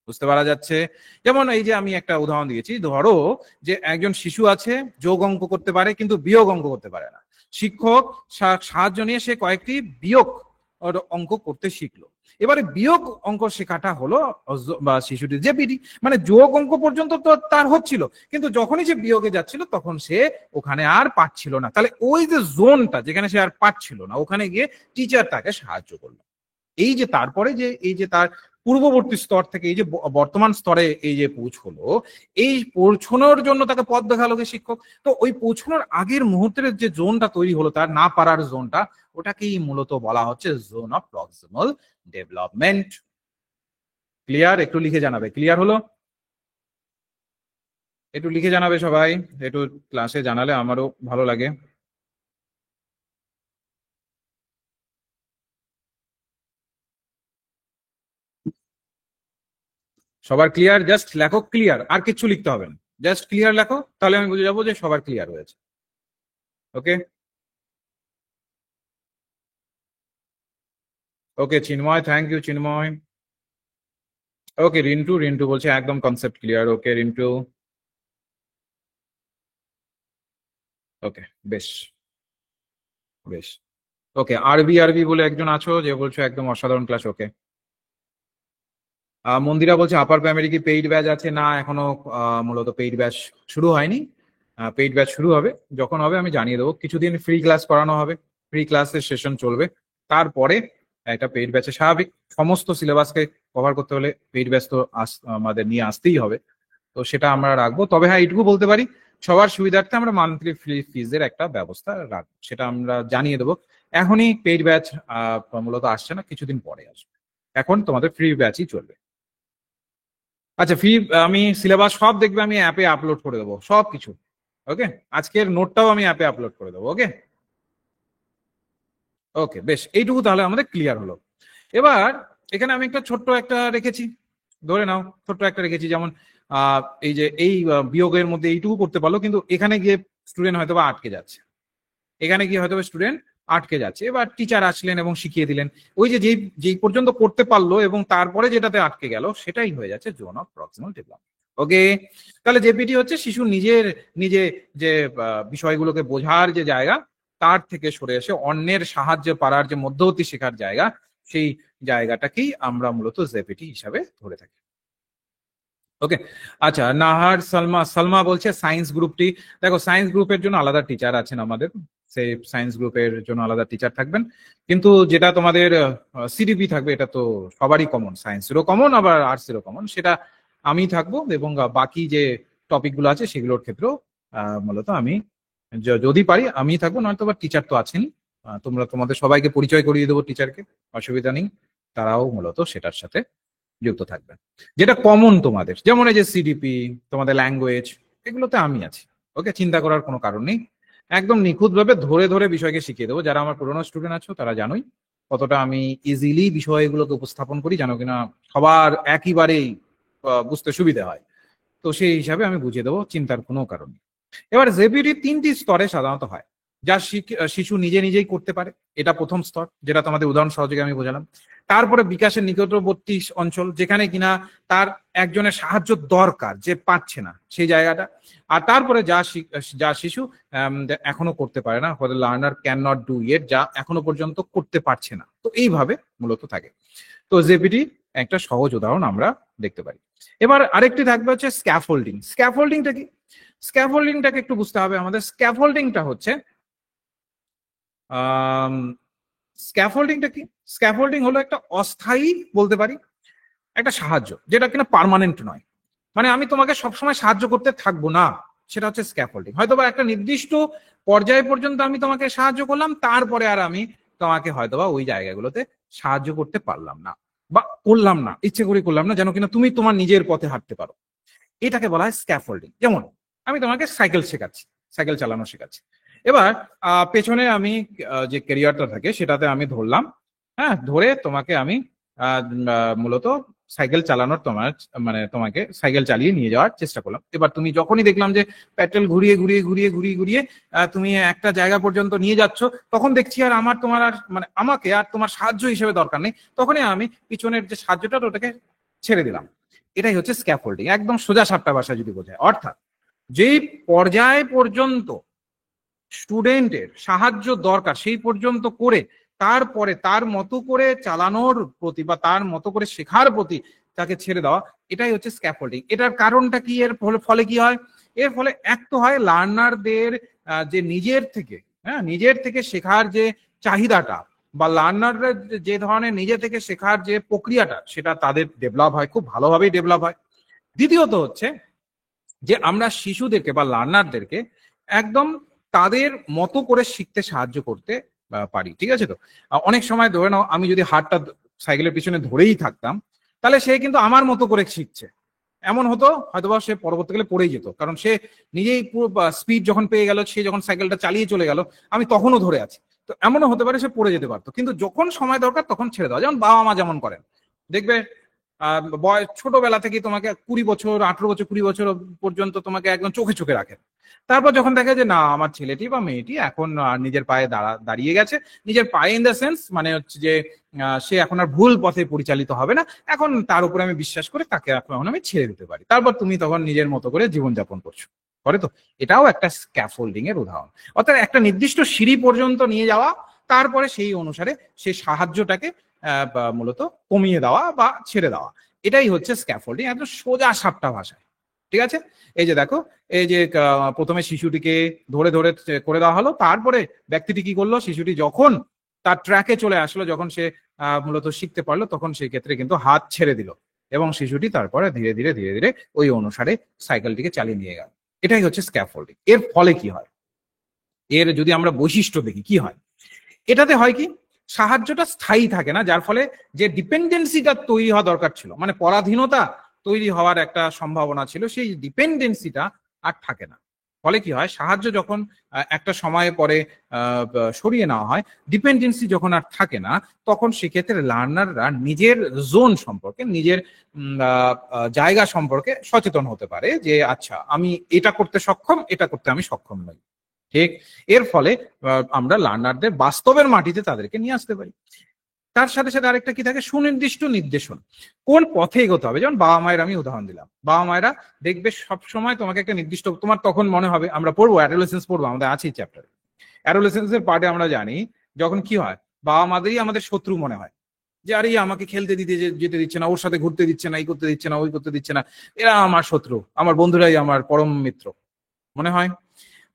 S1: বুঝতে পারা যাচ্ছে? যেমন এই যে আমি একটা উদাহরণ দিয়েছি, ধরো যে একজন শিশু আছে, যোগ অঙ্ক করতে পারে কিন্তু বিয়োগ অঙ্ক করতে পারে না। শিক্ষক সাহায্য নিয়ে সে কয়েকটি বিয়োগ অঙ্ক করতে শিখলো। এবারে বিয়োগ অঙ্ক শেখাটা হলো বা শিশুটির জেপিডি, মানে যোগ অঙ্ক পর্যন্ত তো তার হচ্ছিল, কিন্তু যখনই সে বিয়োগে যাচ্ছিল তখন সে ওখানে আর পারছিল না। তাহলে ওই যে জোনটা যেখানে সে আর পারছিল না, ওখানে গিয়ে টিচার তাকে সাহায্য করলো। এই যে তারপরে যে এই যে তার পূর্ববর্তী স্তর থেকে এই যে বর্তমান স্তরে এই যে পৌঁছলো, এই পৌঁছানোর জন্য তাকে পথ দেখালো কে শিক্ষক। তো ওই পৌঁছানোর আগের মুহূর্তের যে জোনটা তৈরি হলো, তার না পারার জোনটা, ওটাকেই মূলত বলা হচ্ছে zone of proximal development. Clear? একটু লিখে জানাবে ক্লিয়ার হলো, একটু লিখে জানাবে সবাই, একটু ক্লাসে জানালে আমারও ভালো লাগে। সবার ক্লিয়ার? জাস্ট লেখো ক্লিয়ার, আর কিছু লিখতে হবে না, জাস্ট ক্লিয়ার লেখো, তাহলে আমি বুঝে যাবো যে সবার ক্লিয়ার হয়েছে। ওকে, ওকে চিন্ময়, থ্যাংক ইউ চিন্ময়। ওকে রিন্টু, রিন্টু বলছে একদম কনসেপ্ট ক্লিয়ার। ওকে রিন্টু, ওকে, বেশ বেশ। ওকে, আরবি আরবি বলে একজন আছো যে বলছো একদম অসাধারণ ক্লাস। ওকে, মন্দিরা বলছে আপার প্রাইমারি কি পেইড ব্যাচ আছে? না, এখনো মূলত পেইড ব্যাচ শুরু হয়নি। পেইড ব্যাচ শুরু হবে, যখন হবে আমি জানিয়ে দেবো। কিছুদিন ফ্রি ক্লাস করানো হবে, ফ্রি ক্লাসের সেশন চলবে, তারপরে একটা পেইড ব্যাচে স্বাভাবিক সমস্ত সিলেবাসকে কভার করতে হলে পেইড ব্যাচ তো আমাদের নিয়ে আসতেই হবে। তো সেটা আমরা রাখবো, তবে হ্যাঁ এইটুকু বলতে পারি, সবার সুবিধার্থে আমরা মান্থলি ফ্রি ফিজের একটা ব্যবস্থা রাখবো, সেটা আমরা জানিয়ে দেবো। এখনই পেইড ব্যাচ মূলত আসছে না, কিছুদিন পরে আসবে। এখন তোমাদের ফ্রি ব্যাচই চলবে। আচ্ছা, ফ্রি আমি সিলেবাস সব দেখবে আমি অ্যাপে আপলোড করে দেবো সব কিছু। ওকে, আজকের নোটটাও আমি অ্যাপে আপলোড করে দেবো। ওকে ওকে, বেশ, এইটুকু তাহলে আমাদের ক্লিয়ার হলো। এবার এখানে আমি একটা ছোট্ট একটা রেখেছি, ধরে নাও ছোট্ট একটা রেখেছি, যেমন এই যে এই বিয়োগের মধ্যে এইটুকু করতে পারলো, কিন্তু এখানে গিয়ে স্টুডেন্ট হয়তো বা আটকে যাচ্ছে, এখানে গিয়ে হয়তো স্টুডেন্ট আটকে যাচ্ছে। এবার টিচার আসলেন এবং শিখিয়ে দিলেন, ওই যে যেই যেই পর্যন্ত করতে পারলো এবং তারপরে যেটাতে আটকে গেল সেটাই হয়ে যাচ্ছে জোন অফ প্রক্সিমাল ডেভেলপমেন্ট। ওকে, তাহলে জেপিটি হচ্ছে শিশু নিজে যে বিষয়গুলোকে বোঝার যে জায়গা, তার থেকে সরে এসে অন্যের সাহায্য পাওয়ার যে মধ্যবর্তী শেখার জায়গা, সেই জায়গাটাকেই আমরা মূলত জেপিটি হিসাবে ধরে থাকি। ওকে, আচ্ছা, নাহার সালমা বলছে সায়েন্স গ্রুপটি, দেখো সায়েন্স গ্রুপের জন্য আলাদা টিচার আছেন আমাদের, সেই সায়েন্স গ্রুপের জন্য আলাদা টিচার থাকবেন, কিন্তু যেটা তোমাদের সিডিপি থাকবে এটা তো সবারই কমন, সায়েন্সেরও কমন আবার আর্টসেরও কমন, সেটা আমি থাকবো, এবং বাকি যে টপিকগুলো আছে সেগুলোর ক্ষেত্রেও মূলত আমি যদি পারি আমি থাকবো, নয়তো বা টিচার তো আছেন, তোমরা তোমাদের সবাইকে পরিচয় করিয়ে দেবো টিচারকে, অসুবিধা নেই, তারাও মূলত সেটার সাথে যুক্ত থাকবেন। যেটা কমন তোমাদের, যেমন এই যে সিডিপি, তোমাদের ল্যাঙ্গুয়েজ, এগুলোতে আমি আছি। ওকে, চিন্তা করার কোনো কারণ নেই, একদম নিখুঁতভাবে ধরে ধরে বিষয়কে শিখিয়ে দেবো। যারা আমার পুরোনো স্টুডেন্ট আছো তারা জানোই কতটা আমি ইজিলি বিষয়গুলোকে উপস্থাপন করি, জানো কিনা সবার একইবারেই বুঝতে সুবিধা হয়। তো সেই হিসাবে আমি বুঝিয়ে দেবো, চিন্তার কোনো কারণ নেই। এবার জেপিটি 3টি স্তরে সাধারণত হয়, যা শিশু নিজেই করতে পারে, এটা প্রথম স্তর, যেটা তোমাদের উদাহরণ সহযোগে আমি বোঝালাম। তারপরে বিকাশের নিকটবর্তী অঞ্চল, যেখানে কিনা তার একজনের সাহায্য দরকার, যে পাচ্ছে না সেই জায়গাটা। আর তারপরে যা শিশু এখনো করতে পারে না, learner can not do it, যা এখনো পর্যন্ত করতে পারছে না। তো এইভাবে মূলত থাকে। তো জেপিটি একটা সহজ উদাহরণ আমরা দেখতে পারি। এবার আরেকটি থাকবে হচ্ছে স্ক্যাফোল্ডিং। স্ক্যাফোল্ডিংটা কি? স্ক্যাফোল্ডিংটাকে একটু বুঝতে হবে আমাদের। স্ক্যাফোল্ডিংটা হচ্ছে স্ক্যাফোল্ডিংটা কি? স্ক্যাফোল্ডিং হলো একটা অস্থায়ী, বলতে পারি একটা সাহায্য, যেটা কিনা পার্মানেন্ট নয়। মানে আমি তোমাকে সবসময় সাহায্য করতে থাকবো না, সেটা হচ্ছে স্ক্যাফোল্ডিং। হয়তো বা একটা নির্দিষ্ট পর্যায় পর্যন্ত আমি তোমাকে সাহায্য করলাম, তারপরে আর আমি তোমাকে হয়তোবা ওই জায়গাগুলোতে সাহায্য করতে পারলাম না, বা করলাম না, ইচ্ছে করে করলাম না, যেন কিনা তুমি তোমার নিজের পথে হাঁটতে পারো। এটাকে বলা হয় স্ক্যাফোল্ডিং। যেমন আমি তোমাকে সাইকেল শেখাচ্ছি, সাইকেল চালানো শেখাচ্ছি। এবার পেছনে আমি যে ক্যারিয়ারটা থাকে সেটাতে আমি ধরলাম, হ্যাঁ, ধরে তোমাকে আমি মূলত সাইকেল চালানোর তোমাকে সাইকেল চালিয়ে নিয়ে যাওয়ার চেষ্টা করলাম। এবার তুমি যখনই দেখলাম যে প্যাডেল ঘুরিয়ে ঘুরিয়ে ঘুরিয়ে ঘুরিয়ে ঘুরিয়ে তুমি একটা জায়গা পর্যন্ত নিয়ে যাচ্ছ, তখন দেখছি আর তোমার আর আমাকে আর তোমার সাহায্য হিসেবে দরকার নেই, তখনই আমি পিছনের যে সাহায্যটা ওটাকে ছেড়ে দিলাম। এটাই হচ্ছে স্ক্যাফোল্ডিং, একদম সোজা সাপটা ভাষা যদি বোঝায়। অর্থাৎ যেই পর্যায় পর্যন্ত স্টুডেন্টের সাহায্য দরকার সেই পর্যন্ত করে, তারপরে তার মতো করে চালানোর প্রতি বা তার মতো করে শেখার প্রতি তাকে ছেড়ে দেওয়া, এটাই হচ্ছে স্ক্যাফোল্ডিং। এটার কারণটা কি? এর ফলে কি হয়? এর ফলে এক তো হয় লার্নারদের যে নিজের থেকে শেখার যে চাহিদাটা, বা লার্নাররা যে ধরনের নিজে থেকে শেখার যে প্রক্রিয়াটা, সেটা তাদের ডেভেলপ হয়, খুব ভালোভাবেই ডেভেলপ হয়। দ্বিতীয়ত হচ্ছে যে আমরা শিশুদেরকে বা লার্নারদেরকে একদম তাদের মতো করে শিখতে সাহায্য করতে পারি। ঠিক আছে? তো অনেক সময় ধরে নাও আমি যদি হাতটা সাইকেলের পিছনে ধরেই থাকতাম, তাহলে সে কিন্তু আমার মতো করে শিখছে। এমন হতো হয়তোবা সে পরবর্তীকালে পড়েই যেত, কারণ সে নিজেই পুরো স্পিড যখন পেয়ে গেল, সে যখন সাইকেলটা চালিয়ে চলে গেল, আমি তখনও ধরে আছি। তো এমনও হতে পারে সে পড়ে যেতে পারতো, কিন্তু যখন সময় দরকার তখন ছেড়ে দেওয়া। যেমন বাবা মা যেমন করেন, দেখবে বয়স ছোটবেলা থেকে তোমাকে 20 বছর, 18 বছর, 20 বছর পর্যন্ত তোমাকে একদম চোখে চোখে রাখে। তারপর যখন দেখে যে না, আমার ছেলেটি বা মেয়েটি এখন নিজের পায়ে দাঁড়িয়ে গেছে, নিজের পায়ে ইন দ্য সেন্স মানে হচ্ছে যে সে এখন আর ভুল পথে পরিচালিত হবে না, এখন তার উপরে আমি বিশ্বাস করে তাকে এখন আমি ছেড়ে দিতে পারি। তারপর তুমি তখন নিজের মতো করে জীবনযাপন করছো, করে তো? এটাও একটা স্ক্যাফোল্ডিং এর উদাহরণ। অর্থাৎ একটা নির্দিষ্ট সিঁড়ি পর্যন্ত নিয়ে যাওয়া, তারপরে সেই অনুসারে সেই সাহায্যটাকে মূলত কমিয়ে দেওয়া বা ছেড়ে দেওয়া, এটাই হচ্ছে স্ক্যাফোল্ডিং, একদম সোজা সাপটা ভাষায়। ঠিক আছে? এই যে দেখো, এই যে প্রথমে শিশুটিকে ধরে ধরে করে দেওয়া হলো, তারপরে ব্যক্তিটি কি করলো, শিশুটি যখন তার ট্র্যাকে চলে আসলো, যখন সে মূলত শিখতে পারলো, তখন সেই ক্ষেত্রে কিন্তু হাত ছেড়ে দিল, এবং শিশুটি তারপরে ধীরে ধীরে ধীরে ধীরে ওই অনুসারে সাইকেলটিকে চালিয়ে নিয়ে গেল। এটাই হচ্ছে স্ক্যাফোল্ডিং। এর ফলে কি হয়, এর যদি আমরা বৈশিষ্ট্য দেখি কি হয়, এটাতে হয় কি, সাহায্যটা স্থায়ী থাকে না, যার ফলে যে ডিপেন্ডেন্সিটা তৈরি হওয়া দরকার ছিল, মানে পরাধীনতা তৈরি হওয়ার একটা সম্ভাবনা ছিল, সেই ডিপেন্ডেন্সিটা আর থাকে না। ফলে কি হয়, সাহায্য যখন একটা সময় পরে সরিয়ে নেওয়া হয়, ডিপেন্ডেন্সি যখন আর থাকে না, তখন সেক্ষেত্রে লার্নাররা নিজের জোন সম্পর্কে, নিজের জায়গা সম্পর্কে সচেতন হতে পারে যে আচ্ছা আমি এটা করতে সক্ষম, এটা করতে আমি সক্ষম নই। ঠিক, এর ফলে আমরা লার্নারদের বাস্তবের মাটিতে তাদেরকে নিয়ে আসতে পারি। তার সাথে সাথে আরেকটা কি থাকে, সুনির্দিষ্ট নির্দেশন, কোন পথে এগোতে হবে। যেমন বাবা মায়ের আমি উদাহরণ দিলাম, বাবা মায়েরা দেখবে সবসময় তোমাকে একটা নির্দিষ্ট, তোমার তখন মনে হবে, আমরা পড়বো অ্যাডোলেসেন্স পড়বো, আমাদের আছে চ্যাপ্টার অ্যাডোলেসেন্সের পার্টে আমরা জানি যখন কি হয়, বাবা মাদেরই আমাদের শত্রু মনে হয়, যে আরে আমাকে খেলতে দিতে যেতে দিচ্ছে না, ওর সাথে ঘুরতে দিচ্ছে না, এই করতে দিচ্ছে না, ওই করতে দিচ্ছে না, এরা আমার শত্রু, আমার বন্ধুরাই আমার পরম মিত্র মনে হয়।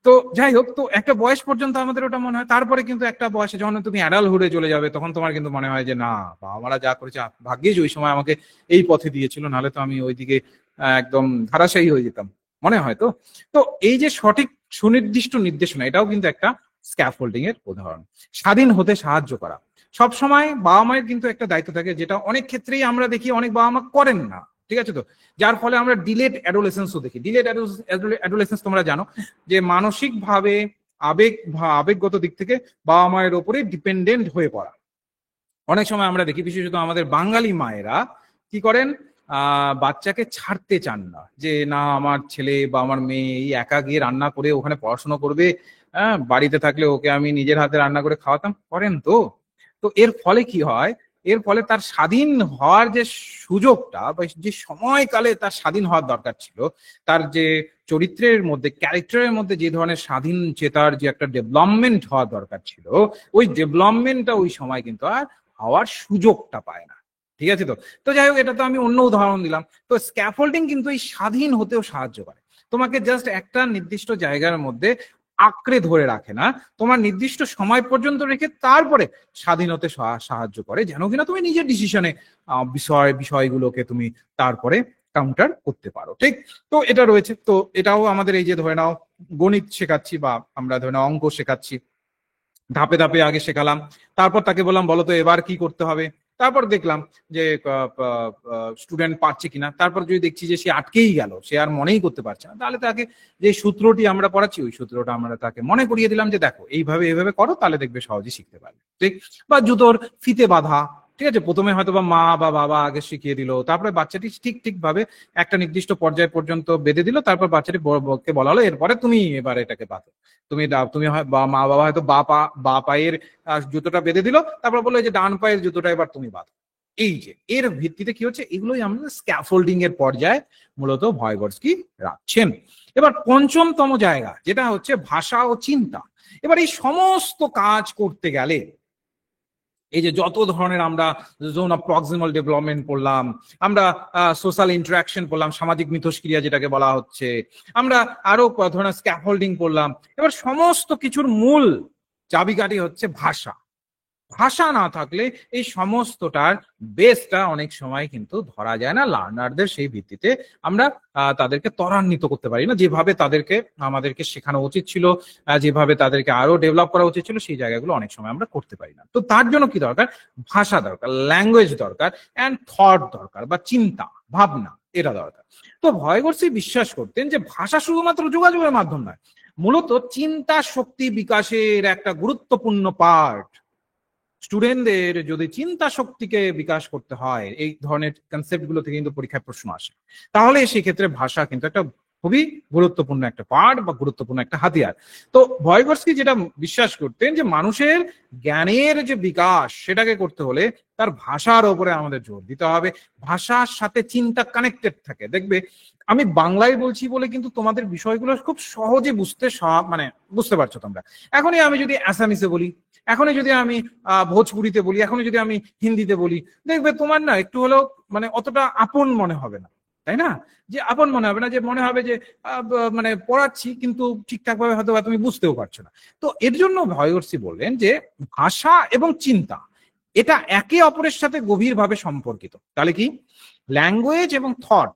S1: তো যাই হোক, তো একটা বয়স পর্যন্ত আমাদের ওটা মনে হয়, তারপরে কিন্তু একটা বয়সে যখন তুমি অ্যাডাল্টহুডে চলে যাবে, তখন তোমার কিন্তু মনে হয় যে না, বাবা মারা যা করেছে, ভাগ্যিস ওই সময় আমাকে এই পথে দিয়েছিল, নাহলে তো আমি ওইদিকে একদম ধারাশায়ী হয়ে যেতাম, মনে হয়। তো তো এই যে সঠিক সুনির্দিষ্ট নির্দেশনা, এটাও কিন্তু একটা স্ক্যাফোল্ডিং এর উদাহরণ। স্বাধীন হতে সাহায্য করা, সব সময় বাবা মায়ের কিন্তু একটা দায়িত্ব থাকে, যেটা অনেক ক্ষেত্রেই আমরা দেখি অনেক বাবা মা করেন না, ঠিক আছে? তো যার ফলে আমরা ডিলেড অ্যাডোলেসেন্সও দেখি। ডিলেড অ্যাডোলেসেন্স তোমরা জানো যে মানসিক ভাবে, আবেগগত দিক থেকে বাবা মায়ের ওপরে ডিপেন্ডেন্ট হয়ে পড়া। অনেক সময় আমরা দেখি, বিশেষত আমাদের বাঙালি মায়েরা কি করেন, বাচ্চাকে ছাড়তে চান না, যে না আমার ছেলে বা আমার মেয়ে এই একা গিয়ে রান্না করে ওখানে পড়াশোনা করবে, হ্যাঁ বাড়িতে থাকলে ওকে আমি নিজের হাতে রান্না করে খাওয়াতাম, করেন তো। তো এর ফলে কি হয়, এর ফলে তার স্বাধীন হওয়ার যে সুযোগটা বা যে সময়কালে তার স্বাধীন হওয়ার দরকার ছিল, তার যে চরিত্রের মধ্যে, ক্যারেক্টারের মধ্যে যে ধরনের স্বাধীন চেতার যে একটা ডেভেলপমেন্ট হওয়ার দরকার ছিল, ওই ডেভেলপমেন্টটা ওই সময় কিন্তু আর হওয়ার সুযোগটা পায় না। ঠিক আছে? তো তো যাই হোক, এটা তো আমি অন্য উদাহরণ দিলাম। তো স্ক্যাফোল্ডিং কিন্তু এই স্বাধীন হতেও সাহায্য করে, তোমাকে জাস্ট একটা নির্দিষ্ট জায়গার মধ্যে আঁকড়ে ধরে রাখে না, তোমার নির্দিষ্ট সময় পর্যন্ত রেখে তারপরে স্বাধীন হতে সাহায্য করে, যেন কিনা তুমি নিজের ডিসিশনে বিষয়গুলোকে তুমি তারপরে কাউন্টার করতে পারো। ঠিক, তো এটা রয়েছে। তো এটাও আমাদের এই যে ধরে নাও গণিত শেখাচ্ছি বা আমরা ধরে নাও অঙ্ক শেখাচ্ছি, ধাপে ধাপে আগে শেখালাম, তারপর তাকে বললাম বলো তো এবার কি করতে হবে, তারপর দেখলাম যে স্টুডেন্ট পারছে কিনা, তারপর যদি দেখছি যে সে আটকেই গেল, সে আর মনেই করতে পারছে না, তাহলে তাকে যে সূত্রটি আমরা পড়াচ্ছি ওই সূত্রটা আমরা তাকে মনে করিয়ে দিলাম যে দেখো এইভাবে এইভাবে করো, তাহলে দেখবে সহজেই শিখতে পারবে। ঠিক, বা জুতোর ফিতে বাঁধা, ঠিক আছে, প্রথমে হয়তো বা মা বা বাবা আগে শিখিয়ে দিল, তারপরে বাচ্চাটি ঠিক ভাবে একটা নির্দিষ্ট পর্যায় পর্যন্ত বেঁধে দিল, তারপর বাচ্চাটি বলা হলো এরপরে তুমি এবার এটাকে বাঁধো। তুমি মা বাবা হয়তো বা পায়ের জুতোটা বেঁধে দিল, তারপর বললো যে ডান পায়ের জুতোটা এবার তুমি বাঁধো। এই যে এর ভিত্তিতে কি হচ্ছে, এগুলোই আমাদের স্ক্যাফোল্ডিং এর পর্যায়ে মূলত ভয়গটস্কি রাখছেন। এবার পঞ্চমতম জায়গা, যেটা হচ্ছে ভাষা ও চিন্তা। এবার এই সমস্ত কাজ করতে গেলে এই যে যত ধরনের আমরা জোন অফ প্রক্সিমাল ডেভেলপমেন্ট পড়লাম, আমরা সোশ্যাল ইন্টারাকশন পড়লাম, সামাজিক মিথস্ক্রিয়া যেটাকে বলা হচ্ছে, আমরা আরো ধরনের স্ক্যাফোল্ডিং পড়লাম, এবার সমস্ত কিছুর মূল চাবিকাঠি হচ্ছে ভাষা। ভাষা না থাকলে এই সমস্তটার বেসটা অনেক সময় কিন্তু ধরা যায় না, লার্নারদের সেই ভিত্তিতে আমরা তাদেরকে ত্বরান্বিত করতে পারি না, যেভাবে আমাদেরকে শেখানো উচিত ছিল, যেভাবে তাদেরকে আরো ডেভেলপ করা উচিত ছিল, সেই জায়গাগুলো অনেক সময় আমরা করতে পারি না। তো তার জন্য কি দরকার, ভাষা দরকার, ল্যাঙ্গুয়েজ দরকার, অ্যান্ড থট দরকার, বা চিন্তা ভাবনা, এটা দরকার। তো ভয়গটস্কি বিশ্বাস করতেন যে ভাষা শুধুমাত্র যোগাযোগের মাধ্যম নয়, মূলত চিন্তা শক্তি বিকাশের একটা গুরুত্বপূর্ণ পার্ট। স্টুডেন্টদের যদি চিন্তা শক্তিকে বিকাশ করতে হয়, এই ধরনের কনসেপ্ট গুলো থেকে কিন্তু পরীক্ষায় প্রশ্ন আসে, তাহলে সেই ক্ষেত্রে ভাষা কিন্তু একটা খুবই গুরুত্বপূর্ণ একটা পার্ট বা গুরুত্বপূর্ণ একটা হাতিয়ার। তো ভয়গটস্কি যেটা বিশ্বাস করতেন যে মানুষের জ্ঞানের যে বিকাশ সেটাকে করতে হলে তার ভাষার ওপরে আমাদের জোর দিতে হবে। ভাষার সাথে চিন্তা কানেক্টেড থাকে। দেখবে আমি বাংলায় বলছি বলে কিন্তু তোমাদের বিষয়গুলো খুব সহজে বুঝতে পারছো তোমরা। এখনই আমি যদি আসামিসে বলি, এখনই যদি আমি ভোজপুরিতে বলি, এখনই যদি আমি হিন্দিতে বলি, দেখবে তোমার না একটু হলেও অতটা আপন মনে হবে না, তাই না? যে আপন মনে হবে না, যে মনে হবে যে পড়াচ্ছি কিন্তু ঠিকঠাক ভাবে হয়তো তুমি বুঝতেও পারছো না। তো এর জন্য ভয়গটস্কি বললেন যে ভাষা এবং চিন্তা এটা একে অপরের সাথে গভীরভাবে সম্পর্কিত। তাহলে কি ল্যাঙ্গুয়েজ এবং থট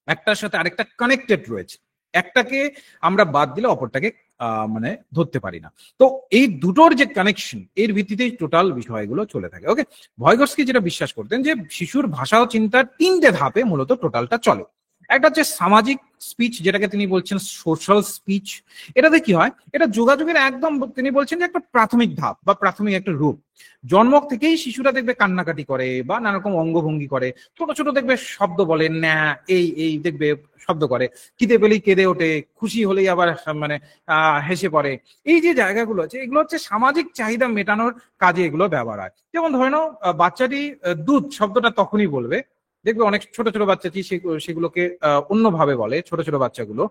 S1: একটার সাথে আরেকটা কানেক্টেড রয়েছে, একটাকে আমরা বাদ দিলে অপরটাকে ধরতে পারি না। তো এই দুটোর যে কানেকশন, এর ভিত্তিতেই টোটাল বিষয়গুলো চলে থাকে। ওকে, ভয়গটস্কি যেটা বিশ্বাস করতেন যে শিশুর ভাষা ও চিন্তার তিনটে ধাপে মূলত টোটালটা চলে। একটা হচ্ছে সামাজিক স্পিচ, যেটাকে তিনি বলছেন সোশ্যাল স্পিচ। এটাতে কি হয়, এটা যোগাযোগের একদম তিনি বলছেন যে একটা প্রাথমিক ধাপ বা প্রাথমিক একটা রূপ। জন্ম থেকেই শিশুরা দেখবে কান্নাকাটি করে বা নানা রকম অঙ্গভঙ্গি করে, ছোট ছোট দেখবে শব্দ বলে, ন্যা এই এই দেখবে শব্দ করে, খিদে পেলেই কেঁদে ওঠে, খুশি হলেই আবার মানে হেসে পড়ে। এই যে জায়গাগুলো আছে, এগুলো হচ্ছে সামাজিক চাহিদা মেটানোর কাজে এগুলো ব্যবহার হয়। যেমন ধরে নাও বাচ্চাটি দুধ শব্দটা তখনই বলবে, দেখবে অনেক ছোট ছোট বাচ্চাটি সেগুলোকে অন্যভাবে বলে, ছোট ছোট বাচ্চাগুলো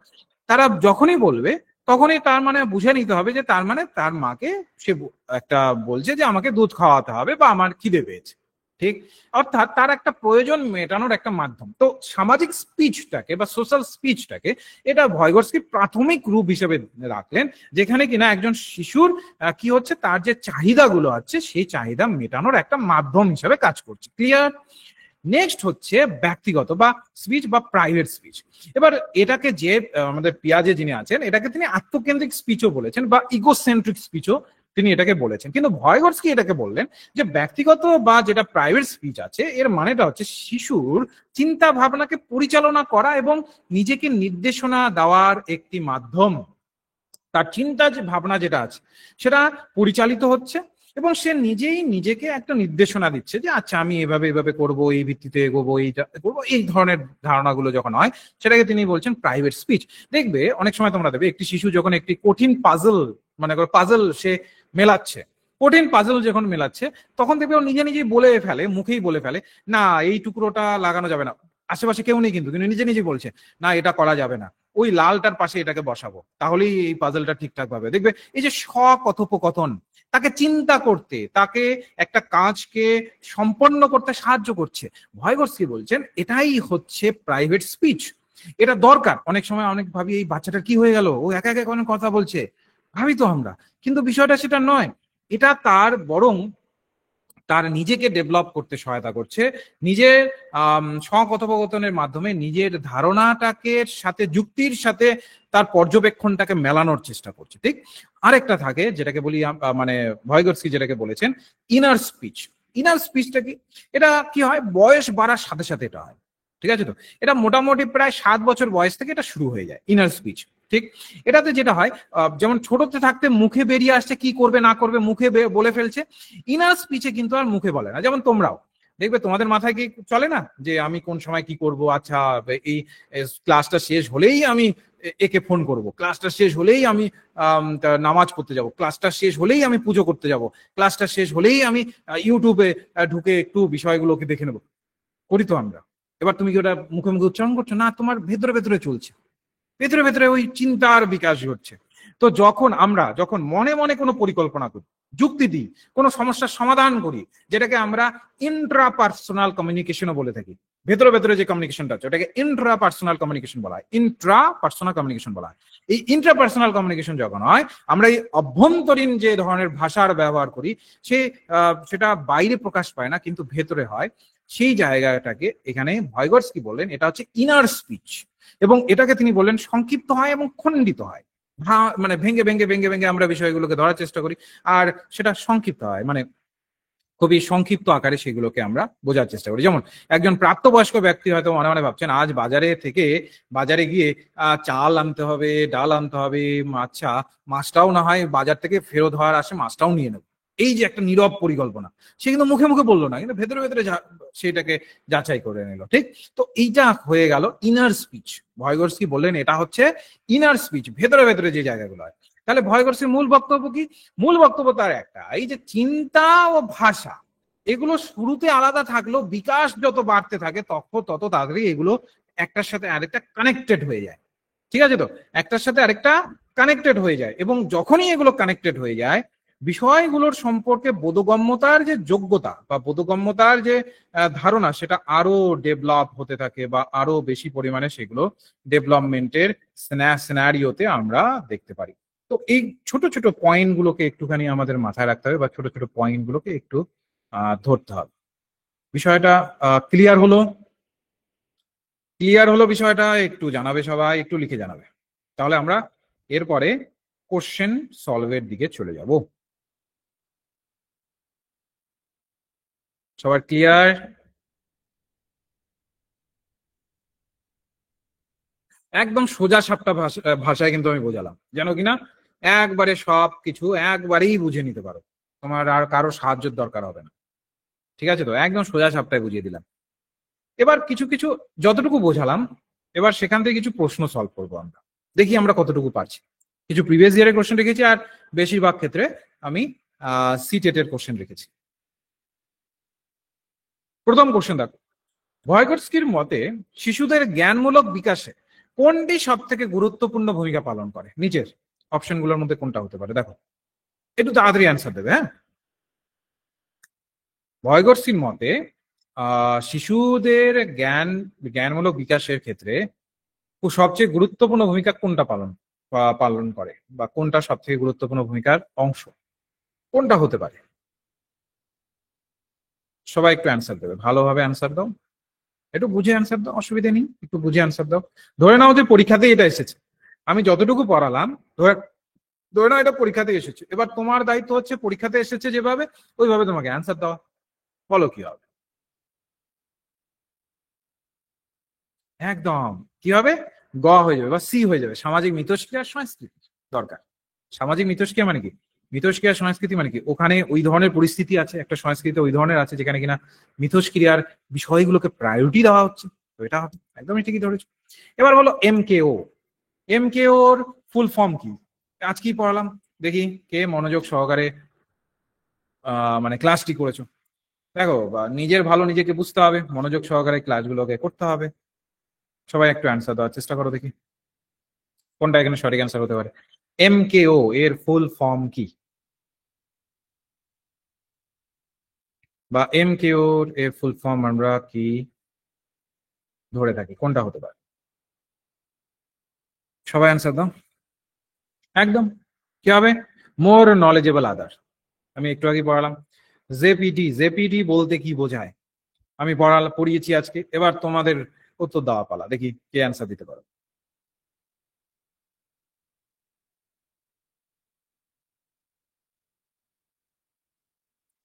S1: তারা যখনই বলবে তখনই তার মানে বুঝে নিতে হবে যে তার মানে তার মাকে সে একটা বলছে যে আমাকে দুধ খাওয়াতে হবে বা আমার খিদে পেয়েছে, ঠিক? অর্থাৎ তার একটা প্রয়োজন মেটানোর একটা মাধ্যম। তো সামাজিক স্পিচটাকে বা সোশ্যাল স্পিচটাকে এটা ভয়গটস্কি প্রাথমিক রূপ হিসেবে রাখলেন, যেখানে কিনা একজন শিশুর কি হচ্ছে, তার যে চাহিদাগুলো আছে সেই চাহিদা মেটানোর একটা মাধ্যম হিসেবে কাজ করছে। ক্লিয়ার? নেক্সট হচ্ছে ব্যক্তিগত বা স্পিচ বা প্রাইভেট স্পিচ। এবার এটাকে যে আমাদের পিয়াজে যিনি আছেন, এটাকে তিনি আত্মকেন্দ্রিক স্পিচও বলেছেন বা ইগোসেন্ট্রিক স্পিচও তিনি এটাকে বলেছেন। কিন্তু ভয়গটস্কি এটাকে বললেন যে ব্যক্তিগত বা যেটা প্রাইভেট স্পিচ আছে, এর মানেটা হচ্ছে শিশুর চিন্তা ভাবনাকে পরিচালনা করা এবং নিজেকে নির্দেশনা দেওয়ার একটি মাধ্যম। তার চিন্তা যে ভাবনা যেটা আছে সেটা পরিচালিত হচ্ছে এবং সে নিজেই নিজেকে একটা নির্দেশনা দিচ্ছে যে আচ্ছা আমি এভাবে এভাবে করব, এই ভিত্তিতে এগোবো, এইটা করবো, এই ধরনের ধারণাগুলো যখন হয় সেটাকে তিনি বলছেন প্রাইভেট স্পিচ। দেখবে অনেক সময় তোমরা দেখবে একটি শিশু যখন একটি কঠিন পাজল, মানে পাজল সে মেলাচ্ছে, কঠিন পাজল যখন মেলাচ্ছে তখন দেখবে ও নিজে নিজেই বলে ফেলে, মুখেই বলে ফেলে, না এই টুকরোটা লাগানো যাবে না, আশেপাশে কেউ নেই কিন্তু কিন্তু নিজে নিজে বলছে না এটা করা যাবে না, ওই লালটার পাশে এটাকে বসাবো, তাহলেই এই পাজলটা ঠিকঠাক ভাবে। দেখবে এই যে স্বকথোপকথন, তাকে চিন্তা করতে, তাকে একটা কাজকে সম্পন্ন করতে সাহায্য করছে। ভয়গটস্কি বলছেন এটাই হচ্ছে প্রাইভেট স্পিচ। এটা দরকার। অনেক সময় অনেক ভাবি এই বাচ্চাটা কি হয়ে গেল, ও একা একা অনেক কথা বলছে, ভাবি তো আমরা, কিন্তু বিষয়টা সেটা নয়। এটা তার বরং তার নিজেকে ডেভেলপ করতে সহায়তা করছে, নিজের স্বকথোপকথনের মাধ্যমে নিজের ধারণাটাকে সাথে যুক্তির সাথে তার পর্যবেক্ষণটাকে মেলানোর চেষ্টা করছে, ঠিক? আরেকটা থাকে যেটাকে বলি মানে ভয়গটস্কি যেটাকে বলেছেন ইনার স্পিচ। ইনার স্পিচটা কি? এটা কি হয়, বয়স বাড়ার সাথে সাথে এটা হয়, ঠিক আছে? তো এটা মোটামুটি প্রায় 7 বছর বয়স থেকে এটা শুরু হয়ে যায় ইনার স্পিচ, ঠিক? এটাতে যেটা হয়, যেমন ছোটতে থাকতে মুখে বেরিয়ে আসছে, কি করবে না করবে মুখে বলে ফেলছে। ইনার স্পিচে কিন্তু আর মুখে বলে না। যেমন তোমরাও দেখবে তোমাদের মাথায় কি চলে না যে আমি কোন সময় কি করব, আচ্ছা এই ক্লাসটা শেষ হলেই আমি একে ফোন করব, ক্লাসটা শেষ হলেই আমি নামাজ পড়তে যাব, ক্লাসটা শেষ হলেই আমি পুজো করতে যাব, ক্লাসটা শেষ হলেই আমি ইউটিউবে ঢুকে একটু বিষয়গুলোকে দেখে নেব, করি তো আমরা। এবার তুমি কি ওটা মুখে মুখে উচ্চারণ করছো না, তোমার ভেতরে ভেতরে চলছে, ভেতরে ভেতরে ওই চিন্তার বিকাশ ঘটছে। তো যখন মনে মনে কোনো পরিকল্পনা করি, যুক্তি দিই, কোনো সমস্যার সমাধান করি, যেটাকে আমরা ইন্ট্রাপার্সোনাল কমিউনিকেশনও বলে থাকি, ভেতরে ভেতরে যে কমিউনিকেশনটা আছে ওটাকে ইন্ট্রাপার্সোনাল কমিউনিকেশন বলা হয়, ইন্ট্রাপার্সোনাল কমিউনিকেশন বলা হয়। এই ইন্ট্রাপার্সোনাল কমিউনিকেশন যখন হয়, আমরা এই অভ্যন্তরীণ যে ধরনের ভাষার ব্যবহার করি সেটা বাইরে প্রকাশ পায় না কিন্তু ভেতরে হয়, সেই জায়গাটাকে এখানে ভয়গটস্কি বললেন এটা হচ্ছে ইনার স্পিচ। এবং এটাকে তিনি বললেন সংক্ষিপ্ত হয় এবং খণ্ডিত হয়, মানে ভেঙে ভেঙে ভেঙে ভেঙে আমরা বিষয়গুলোকে ধরার চেষ্টা করি, আর সেটা সংক্ষিপ্ত হয়, মানে খুবই সংক্ষিপ্ত আকারে সেগুলোকে আমরা বোঝার চেষ্টা করি। যেমন একজন প্রাপ্তবয়স্ক ব্যক্তি হয়তো মনে মনে ভাবছেন আজ বাজারে গিয়ে চাল আনতে হবে, ডাল আনতে হবে, আচ্ছা মাছটাও না হয় বাজার থেকে ফেরত হওয়ার আসে মাছটাও নিয়ে নেবো, এই যে একটা নীরব পরিকল্পনা, সে কিন্তু মুখে মুখে বললো না, কিন্তু ভেতরে ভেতরে সেটাকে যাচাই করে নিল, ঠিক? তো এইটা হয়ে গেল ইনার স্পিচ। ভয়গটস্কি বললেন এটা হচ্ছে ইনার স্পিচ, ভেতরে ভেতরে যে জায়গাগুলো হয়। তাহলে ভয়গটস্কির মূল বক্তব্য কি? মূল বক্তব্য তার একটা, এই যে চিন্তা ও ভাষা এগুলো শুরুতে আলাদা থাকলেও বিকাশ যত বাড়তে থাকে তত তাড়াতাড়ি এগুলো একটার সাথে আরেকটা কানেক্টেড হয়ে যায়, ঠিক আছে? তো একটার সাথে আরেকটা কানেক্টেড হয়ে যায় এবং যখনই এগুলো কানেক্টেড হয়ে যায়, বিষয়গুলোর সম্পর্কে বোধগম্যতার যে যোগ্যতা বা বোধগম্যতার যে ধারণা সেটা আরো ডেভেলপ হতে থাকে বা আরো বেশি পরিমাণে সেগুলো ডেভেলপমেন্টের সিনারিওতে আমরা দেখতে পারি। তো এই ছোট ছোট পয়েন্ট গুলোকে একটুখানি আমাদের মাথায় রাখতে হবে বা ছোট ছোট পয়েন্ট গুলোকে একটু ধরতে হবে। বিষয়টা ক্লিয়ার হলো? ক্লিয়ার হলো বিষয়টা? একটু জানাবে, সবাই একটু লিখে জানাবে, তাহলে আমরা এরপরে কোশ্চেন সলভের দিকে চলে যাব। সবার ক্লিয়ার? একদম সোজা সাপটা ভাষায় কিন্তু আমি বোঝালাম, যেন কিনা একবারে সব কিছু একবারেই বুঝে নিতে পারো, তোমার আর কারো সাহায্যের দরকার হবে না। ঠিক আছে, তো একদম সোজা সাপটায় বুঝিয়ে দিলাম। এবার কিছু কিছু যতটুকু বোঝালাম, এবার সেখান থেকে কিছু প্রশ্ন সলভ করবো আমরা, দেখি আমরা কতটুকু পারছি। কিছু প্রিভিয়াস ইয়ারের কোশ্চেন রেখেছি, আর বেশিরভাগ ক্ষেত্রে আমি সিটেট এর কোশ্চেন রেখেছি। প্রথম কোশ্চেন দেখো, ভয়গটস্কির মতে শিশুদের জ্ঞানমূলক বিকাশে কোনটি সব থেকে গুরুত্বপূর্ণ ভূমিকা পালন করে? নিচের অপশনগুলোর মধ্যে কোনটা হতে পারে? দেখো, একটু তাড়াতাড়ি অ্যান্সার দেবে, হ্যাঁ। ভয়গটস্কির মতে শিশুদের জ্ঞানমূলক বিকাশের ক্ষেত্রে সবচেয়ে গুরুত্বপূর্ণ ভূমিকা কোনটা পালন করে, বা কোনটা সব থেকে গুরুত্বপূর্ণ ভূমিকার অংশ, কোনটা হতে পারে? সবাই একটু অ্যান্সার দেবে, ভালোভাবে অ্যান্সার দাও, একটু বুঝে অ্যান্সার দাও, অসুবিধা নেই, একটু বুঝে অ্যান্সার দাও। ধরে নাও যে পরীক্ষাতে এটা এসেছে, আমি যতটুকু পড়ালাম, ধরে ধরে নাও এটা পরীক্ষাতে এসেছে, এবার তোমার দায়িত্ব হচ্ছে পরীক্ষাতে এসেছে যেভাবে, ওইভাবে তোমাকে অ্যান্সার দেওয়া। বলো কি হবে? একদম কি হবে? গ হয়ে যাবে বা সি হয়ে যাবে, সামাজিক মিথস্ক্রিয়া আর সংস্কৃতি দরকার। সামাজিক মিথস্ক্রিয়া মানে কি? মিথস্ক্রিয়া সংস্কৃতি মানে কি? ওখানে ওই ধরনের পরিস্থিতি আছে, একটা সংস্কৃতি ওই ধরনের আছে যেখানে কিনা মিথস্ক্রিয়ার বিষয়গুলোকে প্রায়োরিটি দেওয়া হচ্ছে, তো এটা হবে। একদমই ঠিকই ধরেছো। এবার বলো এমকেও। এমকেওর ফুল ফর্ম কি? আজ কি পড়ালাম দেখি, কে মনোযোগ সহকারে মানে ক্লাসটি করেছো? দেখো, নিজের ভালো নিজেকে বুঝতে হবে, মনোযোগ সহকারে ক্লাসগুলোকে করতে হবে। সবাই একটু অ্যান্সার দেওয়ার চেষ্টা করো দেখি, কোনটা এখানে সঠিক অ্যান্সার হতে পারে। এমকেও এর ফুল ফর্ম কি, বা এমকেও এর ফুল ফর্ম আমরা কি ধরে থাকি, কোনটা হতে পারে? সবাই অ্যান্সার দাও। একদম কি হবে? মোর নলেজেবল আদার। আমি একটু আগে পড়ালাম। জেপিটি, জেপিটি বলতে কি বোঝায়? আমি পড়িয়েছি আজকে, এবার তোমাদের উত্তর দেওয়া পালা, দেখি কে অ্যান্সার দিতে পারো।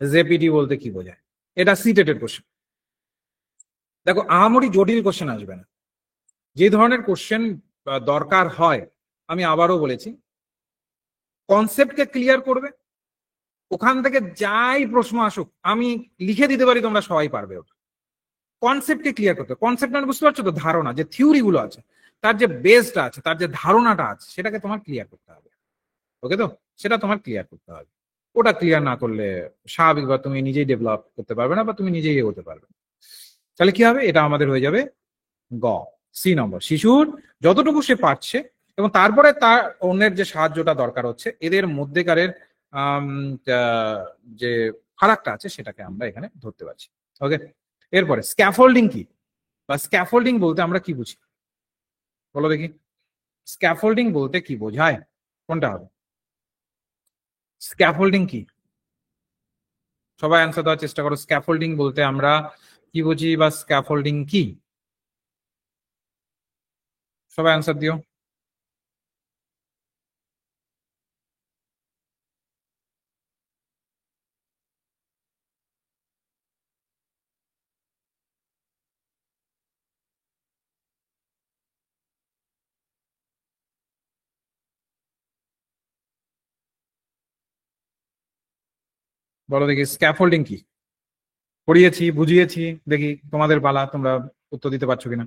S1: জেপিটি বলতে কি বোঝায়? এটা সিটেটের কোশ্চেন। দেখো, আহামরি জটিল কোশ্চেন আসবে না। যে ধরনের কোশ্চেন দরকার হয়, আমি আবারও বলেছি, কনসেপ্টকে ক্লিয়ার করবে, ওখান থেকে যাই প্রশ্ন আসুক আমি লিখে দিতে পারি, তোমরা সবাই পারবে ওটা। কনসেপ্টকে ক্লিয়ার করতে, কনসেপ্ট মানে বুঝতে পারছো তো, ধারণা, যে থিওরি গুলো আছে, তার যে বেসটা আছে, তার যে ধারণাটা আছে, সেটাকে তোমার ক্লিয়ার করতে হবে। ওকে, তো সেটা তোমার ক্লিয়ার করতে হবে। ওটা ক্লিয়ার না করলে স্বাভাবিকভাবে তুমি নিজেই ডেভেলপ করতে পারবে না, বা তুমি নিজেই এগোতে পারবে না। তাহলে কি হবে? এটা আমাদের হয়ে যাবে গ, সি নম্বর। শিশুর যতটুকু সে পারছে, এবং তারপরে তার অন্যের যে সাহায্যটা দরকার হচ্ছে, এদের মধ্যেকারের আম, যে ফারাকটা আছে সেটাকে আমরা এখানে ধরতে পারছি। ওকে, এরপরে স্ক্যাফোল্ডিং কি, বা স্ক্যাফোল্ডিং বলতে আমরা কি বুঝি? বলো দেখি, স্ক্যাফোল্ডিং বলতে কি বোঝায়? কোনটা হবে? স্ক্যাফোল্ডিং কি? সবাই অ্যান্সার দেওয়ার চেষ্টা করো। স্ক্যাফোল্ডিং বলতে আমরা কি বুঝি, বা স্ক্যাফোল্ডিং কি? সবাই অ্যান্সার দিও। বলো দেখি, স্ক্যাফোল্ডিং কি? পড়িয়েছি, বুঝিয়েছি, দেখি তোমাদের পালা, তোমরা উত্তর দিতে পারছো কিনা।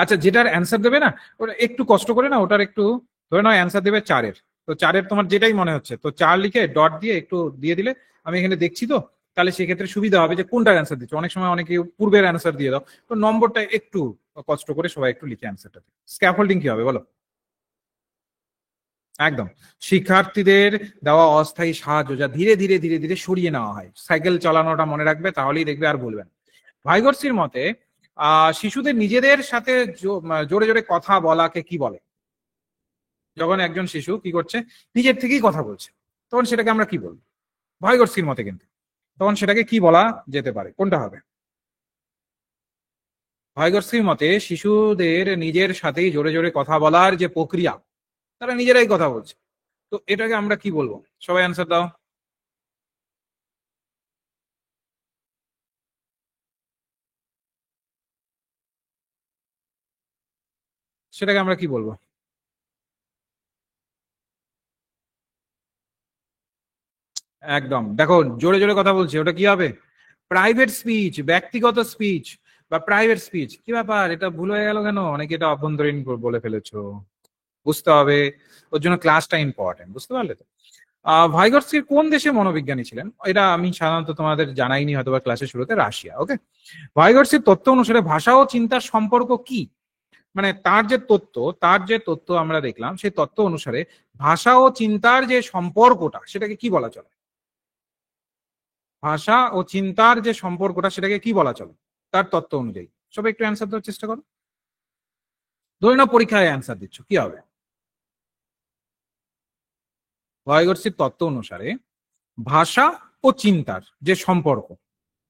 S1: আচ্ছা, যেটার অ্যান্সার দেবে না, ওটা একটু কষ্ট করে না, ওটার একটু ধরে নাও অ্যান্সার দেবে চারের, তো চারের তোমার যেটাই মনে হচ্ছে, তো চার লিখে ডট দিয়ে একটু দিয়ে দিলে, আমি এখানে দেখছি তো, তাহলে সেক্ষেত্রে সুবিধা হবে যে কোনটার অ্যান্সার দিচ্ছে। অনেক সময় অনেকে পূর্বের অ্যান্সার দিয়ে দাও, তো নম্বরটা একটু কষ্ট করে সবাই একটু লিখে অ্যান্সারটা। স্ক্যাফোল্ডিং কি হবে বলো? একদম, শিক্ষার্থীদের দেওয়া অস্থায়ী সাহায্য, যা ধীরে ধীরে ধীরে ধীরে সরিয়ে নেওয়া হয়। সাইকেল চালানোটা মনে রাখবে, তাহলেই দেখবে আর ভুলবেন। ভাইগর্সির মতে শিশুদের নিজেদের সাথে জোরে জোরে কথা বলাকে কি বলে? যখন একজন শিশু কি করছে, নিজের থেকেই কথা বলছে, তখন সেটাকে আমরা কি বলবো? ভাইগর্সির মতে কিন্তু তখন সেটাকে কি বলা যেতে পারে, কোনটা হবে? ভাইগর্সির মতে শিশুদের নিজের সাথেই জোরে জোরে কথা বলার যে প্রক্রিয়া, তারা নিজেরাই কথা বলছে, তো এটাকে আমরা কি বলবো? সবাই অ্যান্সার দাও। সেটাকে আমরা কি বলবো? একদম, দেখো জোরে জোরে কথা বলছি, ওটা কি হবে? প্রাইভেট স্পিচ, ব্যক্তিগত স্পিচ বা প্রাইভেট স্পিচ। কি ব্যাপার, এটা ভুল হয়ে গেল কেন? অনেকে এটা অভ্যন্তরীণ বলে ফেলেছো, বুঝতে হবে। ওর জন্য ক্লাসটা ইম্পর্টেন্ট, বুঝতে পারলে তো? ভাইগটস্কি কোন দেশে মনোবিজ্ঞানী ছিলেন? এটা আমি সাধারণত তোমাদের জানাইনি হয়তো বা ক্লাসের শুরুতে। রাশিয়া। ওকে। ভাইগটস্কির তত্ত্ব অনুসারে ভাষা ও চিন্তার সম্পর্ক কি? মানে তার যে তত্ত্ব আমরা দেখলাম, সেই তত্ত্ব অনুসারে ভাষা ও চিন্তার যে সম্পর্কটা, সেটাকে কি বলা চলে? ভাষা ও চিন্তার যে সম্পর্কটা, সেটাকে কি বলা চলে তার তত্ত্ব অনুযায়ী? সবাই একটু অ্যান্সার দেওয়ার চেষ্টা করো। ধরে নাও পরীক্ষায় অ্যান্সার দিচ্ছ, কি হবে? ভাইগটসির তত্ত্ব অনুসারে ভাষা ও চিন্তার যে সম্পর্ক,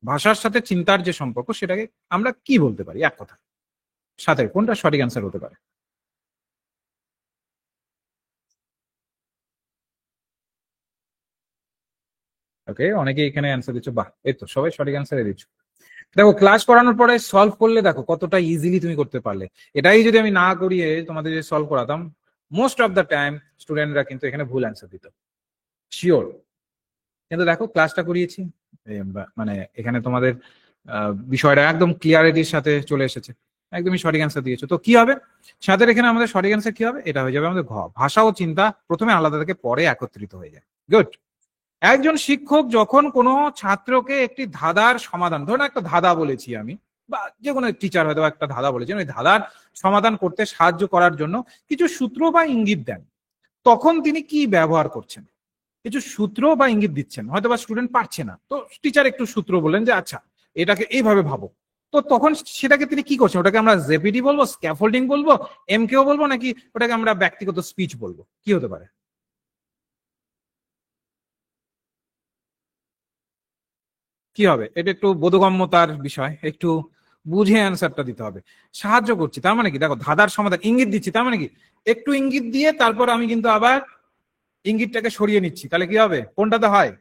S1: ভাষার সাথে চিন্তার যে সম্পর্ক, সেটাকে আমরা কি বলতে পারি এক কথা? সাথে কোনটা সঠিক অ্যান্সার হতে পারে? ওকে, অনেকে এখানে অ্যান্সার দিচ্ছ, বাহ, এই তো সবাই সঠিক অ্যান্সারই দিচ্ছ। দেখো ক্লাস করানোর পরে সলভ করলে দেখো কতটা ইজিলি তুমি করতে পারলে। এটাই যদি আমি না করিয়ে তোমাদের যে সলভ করাতাম, মোস্ট অফ দ্য টাইম স্টুডেন্টরা কিন্তু এখানে ভুল অ্যান্সার দিত, শিওর। কিন্তু দেখো ক্লাসটা করিয়েছি, মানে এখানে তোমাদের বিষয়টা একদম ক্লিয়ারিটির সাথে চলে এসেছে, একদমই সঠিক অ্যান্সার দিয়েছো। তো কি হবে সাথে? এখানে আমাদের সঠিক অ্যান্সার কি হবে? এটা হয়ে যাবে আমাদের ঘ, ভাষা ও চিন্তা প্রথমে আলাদা থেকে পরে একত্রিত হয়ে যায়। গুড। একজন শিক্ষক যখন কোনো ছাত্রকে একটি ধাঁধার সমাধান, ধরুন একটা ধাঁধা বলেছি আমি, বা যে কোনো টিচার হয়তো একটা ধাঁধা বলেছেন, ওই ধাঁধার সমাধান করতে সাহায্য করার জন্য কিছু সূত্র বা ইঙ্গিত দেন, তখন তিনি কি ব্যবহার করছেন? কিছু সূত্র বা ইঙ্গিত দিচ্ছেন, হয়তো বা স্টুডেন্ট পারছে না, তো টিচার একটু সূত্র বললেন যে আচ্ছা এটাকে এইভাবে ভাবো। তো তখন সেটাকে তিনি কি করছেন? ওটাকে আমরা জেপিডি বলবো, স্ক্যাফোল্ডিং বলবো, এমকেও বলবো, নাকি ওটাকে আমরা ব্যক্তিগত স্পিচ বলবো? কি হতে পারে? কি হবে? এটা একটু বোধগম্যতার বিষয়, একটু বুঝে অ্যান্সারটা দিতে হবে। সাহায্য করছি তার মানে কি? দেখো ধাঁধার সমাধান, ইঙ্গিত দিচ্ছি তার মানে কি? একটু ইঙ্গিত দিয়ে তারপর আমি কিন্তু আবার ইঙ্গিতটাকে সরিয়ে নিচ্ছি, তাহলে কি হবে? কোনটাতে হয়?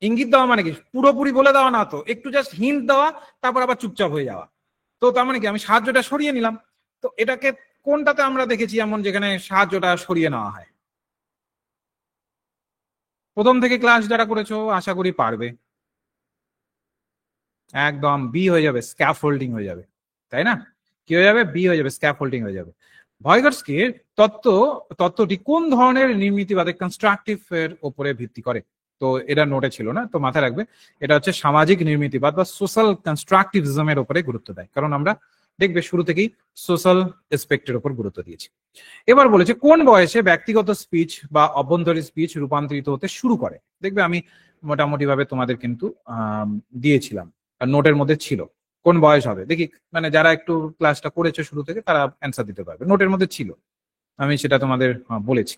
S1: ইঙ্গিত দেওয়া মানে কি? পুরোপুরি বলে দেওয়া না, তো একটু জাস্ট হিন্ট দেওয়া, তারপর আবার চুপচাপ হয়ে যাওয়া। তো তার মানে কি? আমি সাহায্যটা সরিয়ে নিলাম। তো এটাকে কোনটাতে আমরা দেখেছি এমন যেখানে সাহায্যটা সরিয়ে নেওয়া হয়? প্রথম থেকে ক্লাস যারা করেছো আশা করি পারবে। একদম বি হয়ে যাবে, স্ক্যাফোল্ডিং হয়ে যাবে, তাই না? কি হয়ে যাবে? বি হয়ে যাবে, স্ক্যাফোল্ডিং হয়ে যাবে। ভয়গটস্কির তত্ত্ব তত্ত্বটি কোন ধরনের নির্মিতিবাদে কনস্ট্রাকটিভ এর উপরে ভিত্তি করে? তো এটা নোটে ছিল না, তো মাথায় রাখবে। এটা হচ্ছে সামাজিক নির্মিতিবাদ বা সোশ্যাল কনস্ট্রাকটিভিজমের উপরে গুরুত্ব দেয়, কারণ আমরা দেখবে শুরু থেকেই সোশ্যাল এসপেক্টের উপর গুরুত্ব দিয়েছি। এবার বলেছে কোন বয়সে ব্যক্তিগত স্পিচ বা অভ্যন্তরীণ স্পিচ রূপান্তরিত হতে শুরু করে? দেখবে আমি মোটামুটি ভাবে তোমাদের কিন্তু দিয়েছিলাম, আর নোটের মধ্যে ছিল। কোন বয়স হবে দেখি, মানে যারা একটু ক্লাসটা করেছে শুরু থেকে তারা অ্যান্সার দিতে পারবে, নোটের মধ্যে ছিল, আমি সেটা তোমাদের বলেছি।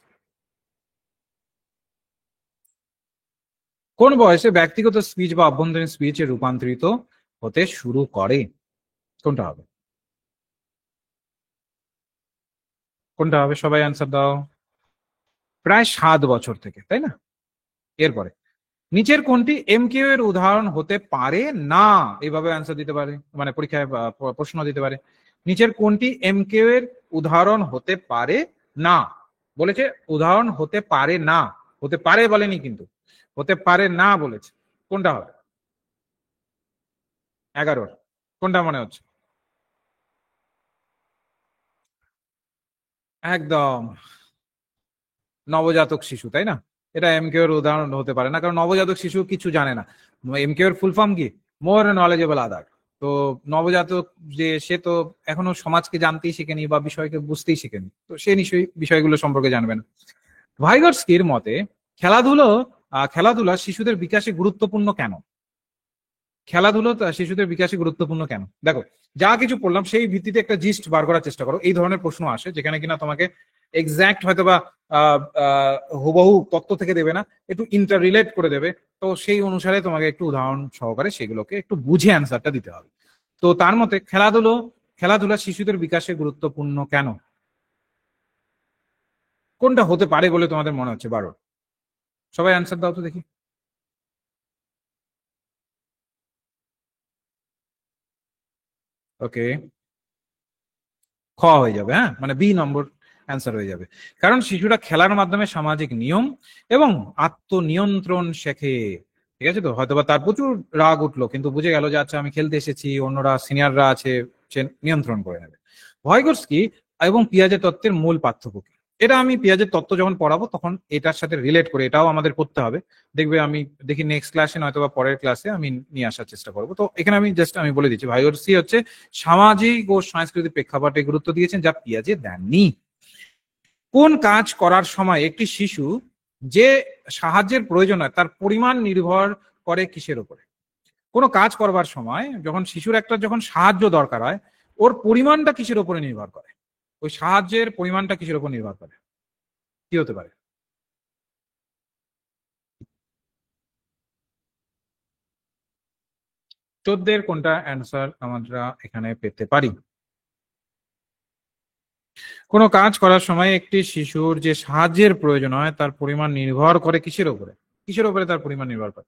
S1: কোন বয়সে ব্যক্তিগত স্পিচ বা অভ্যন্তরীণ স্পিচে রূপান্তরিত হতে শুরু করে? কোনটা হবে? কোনটা হবে? সবাই অ্যান্সার দাও। প্রায় 7 বছর থেকে, তাই না? এরপরে নিচের কোনটি এমকিউ এর উদাহরণ হতে পারে না? এইভাবে অ্যান্সার দিতে পারে, মানে পরীক্ষায় প্রশ্ন দিতে পারে। নিচের কোনটি এমকিউ এর উদাহরণ হতে পারে না? বলেছে উদাহরণ হতে পারে না, হতে পারে বলেনি কিন্তু, হতে পারে না বলেছে। কোনটা হবে? 11। কোনটা মনে হচ্ছে? একদম, নবজাতক শিশু, তাই না? এটা এমকিউ এর উদাহরণ হতে পারে না, কারণ নবজাতক শিশু কিছু জানে না। এমকিউ এর ফুল ফর্ম কি? মোর নলেজেবল আদার। তো নবজাতক যে, সে তো এখনো সমাজকে জানতেই শিখেনি বা বিষয়কে বুঝতেই শিখেনি, তো সে নিশ্চয়ই বিষয়গুলো সম্পর্কে জানবে না। ভাইগটস্কির মতে খেলাধুলো খেলাধুলা শিশুদের বিকাশে গুরুত্বপূর্ণ কেন? খেলাধুলো শিশুদের বিকাশে গুরুত্বপূর্ণ কেন? দেখো যা কিছু পড়লাম সেই ভিত্তিতে একটা জিস্ট বার করার চেষ্টা করো। এই ধরনের প্রশ্ন আসে যেখানে কিনা তোমাকে এক্সাক্ট হয়তো বা হুবহু তত্ত্ব থেকে দেবে না, একটু ইন্টার রিলেট করে দেবে। তো সেই অনুসারে তোমাকে একটু উদাহরণ সহকারে সেগুলোকে একটু বুঝে অ্যান্সারটা দিতে হবে। তো তার মতে খেলাধুলা শিশুদের বিকাশে গুরুত্বপূর্ণ কেন? কোনটা হতে পারে বলে তোমাদের মনে হচ্ছে? 12। সবাই অ্যান্সার দাও তো দেখি। ওকে, খ হয়ে যাবে, হ্যাঁ, মানে বি নম্বর অ্যান্সার হয়ে যাবে। কারণ শিশুরা খেলার মাধ্যমে সামাজিক নিয়ম এবং আত্মনিয়ন্ত্রণ শেখে। ঠিক আছে, তো হয়তোবা তার প্রচুর রাগ উঠলো, কিন্তু বুঝে গেল যে আচ্ছা আমি খেলতে এসেছি, অন্যরা সিনিয়ররা আছে, সে নিয়ন্ত্রণ করে নেবে। ভয়গটস্কি এবং পিয়াজের তত্ত্বের মূল পার্থক্য কি? এটা আমি পিয়াজের তত্ত্ব যখন পড়াবো তখন এটার সাথে রিলেট করে এটাও আমাদের করতে হবে। দেখবে আমি দেখি নেক্সট ক্লাসে নয়তো বা পরের ক্লাসে আমি নিয়ে আসার চেষ্টা করবো। তো এখানে আমি জাস্ট আমি বলে দিচ্ছি, ভাইগটস্কি হচ্ছে সামাজিক ও সাংস্কৃতিক প্রেক্ষাপটে গুরুত্ব দিয়েছেন যা পিয়াজে দেননি। কোন কাজ করার সময় একটি শিশু যে সাহায্যের প্রয়োজন হয় তার পরিমাণ নির্ভর করে কিসের উপরে? কোনো কাজ করবার সময় যখন শিশুর একটা যখন সাহায্য দরকার হয়, ওর পরিমাণটা কিসের উপরে নির্ভর করে? ওই সাহায্যের পরিমাণটা কিসের উপর নির্ভর করে? কি হতে পারে? চোদ্দের কোনটা অ্যান্সার আমরা এখানে পেতে পারি? কোনো কাজ করার সময় একটি শিশুর যে সাহায্যের প্রয়োজন হয় তার পরিমাণ নির্ভর করে কিসের উপরে? কিসের উপরে তার পরিমাণ নির্ভর করে?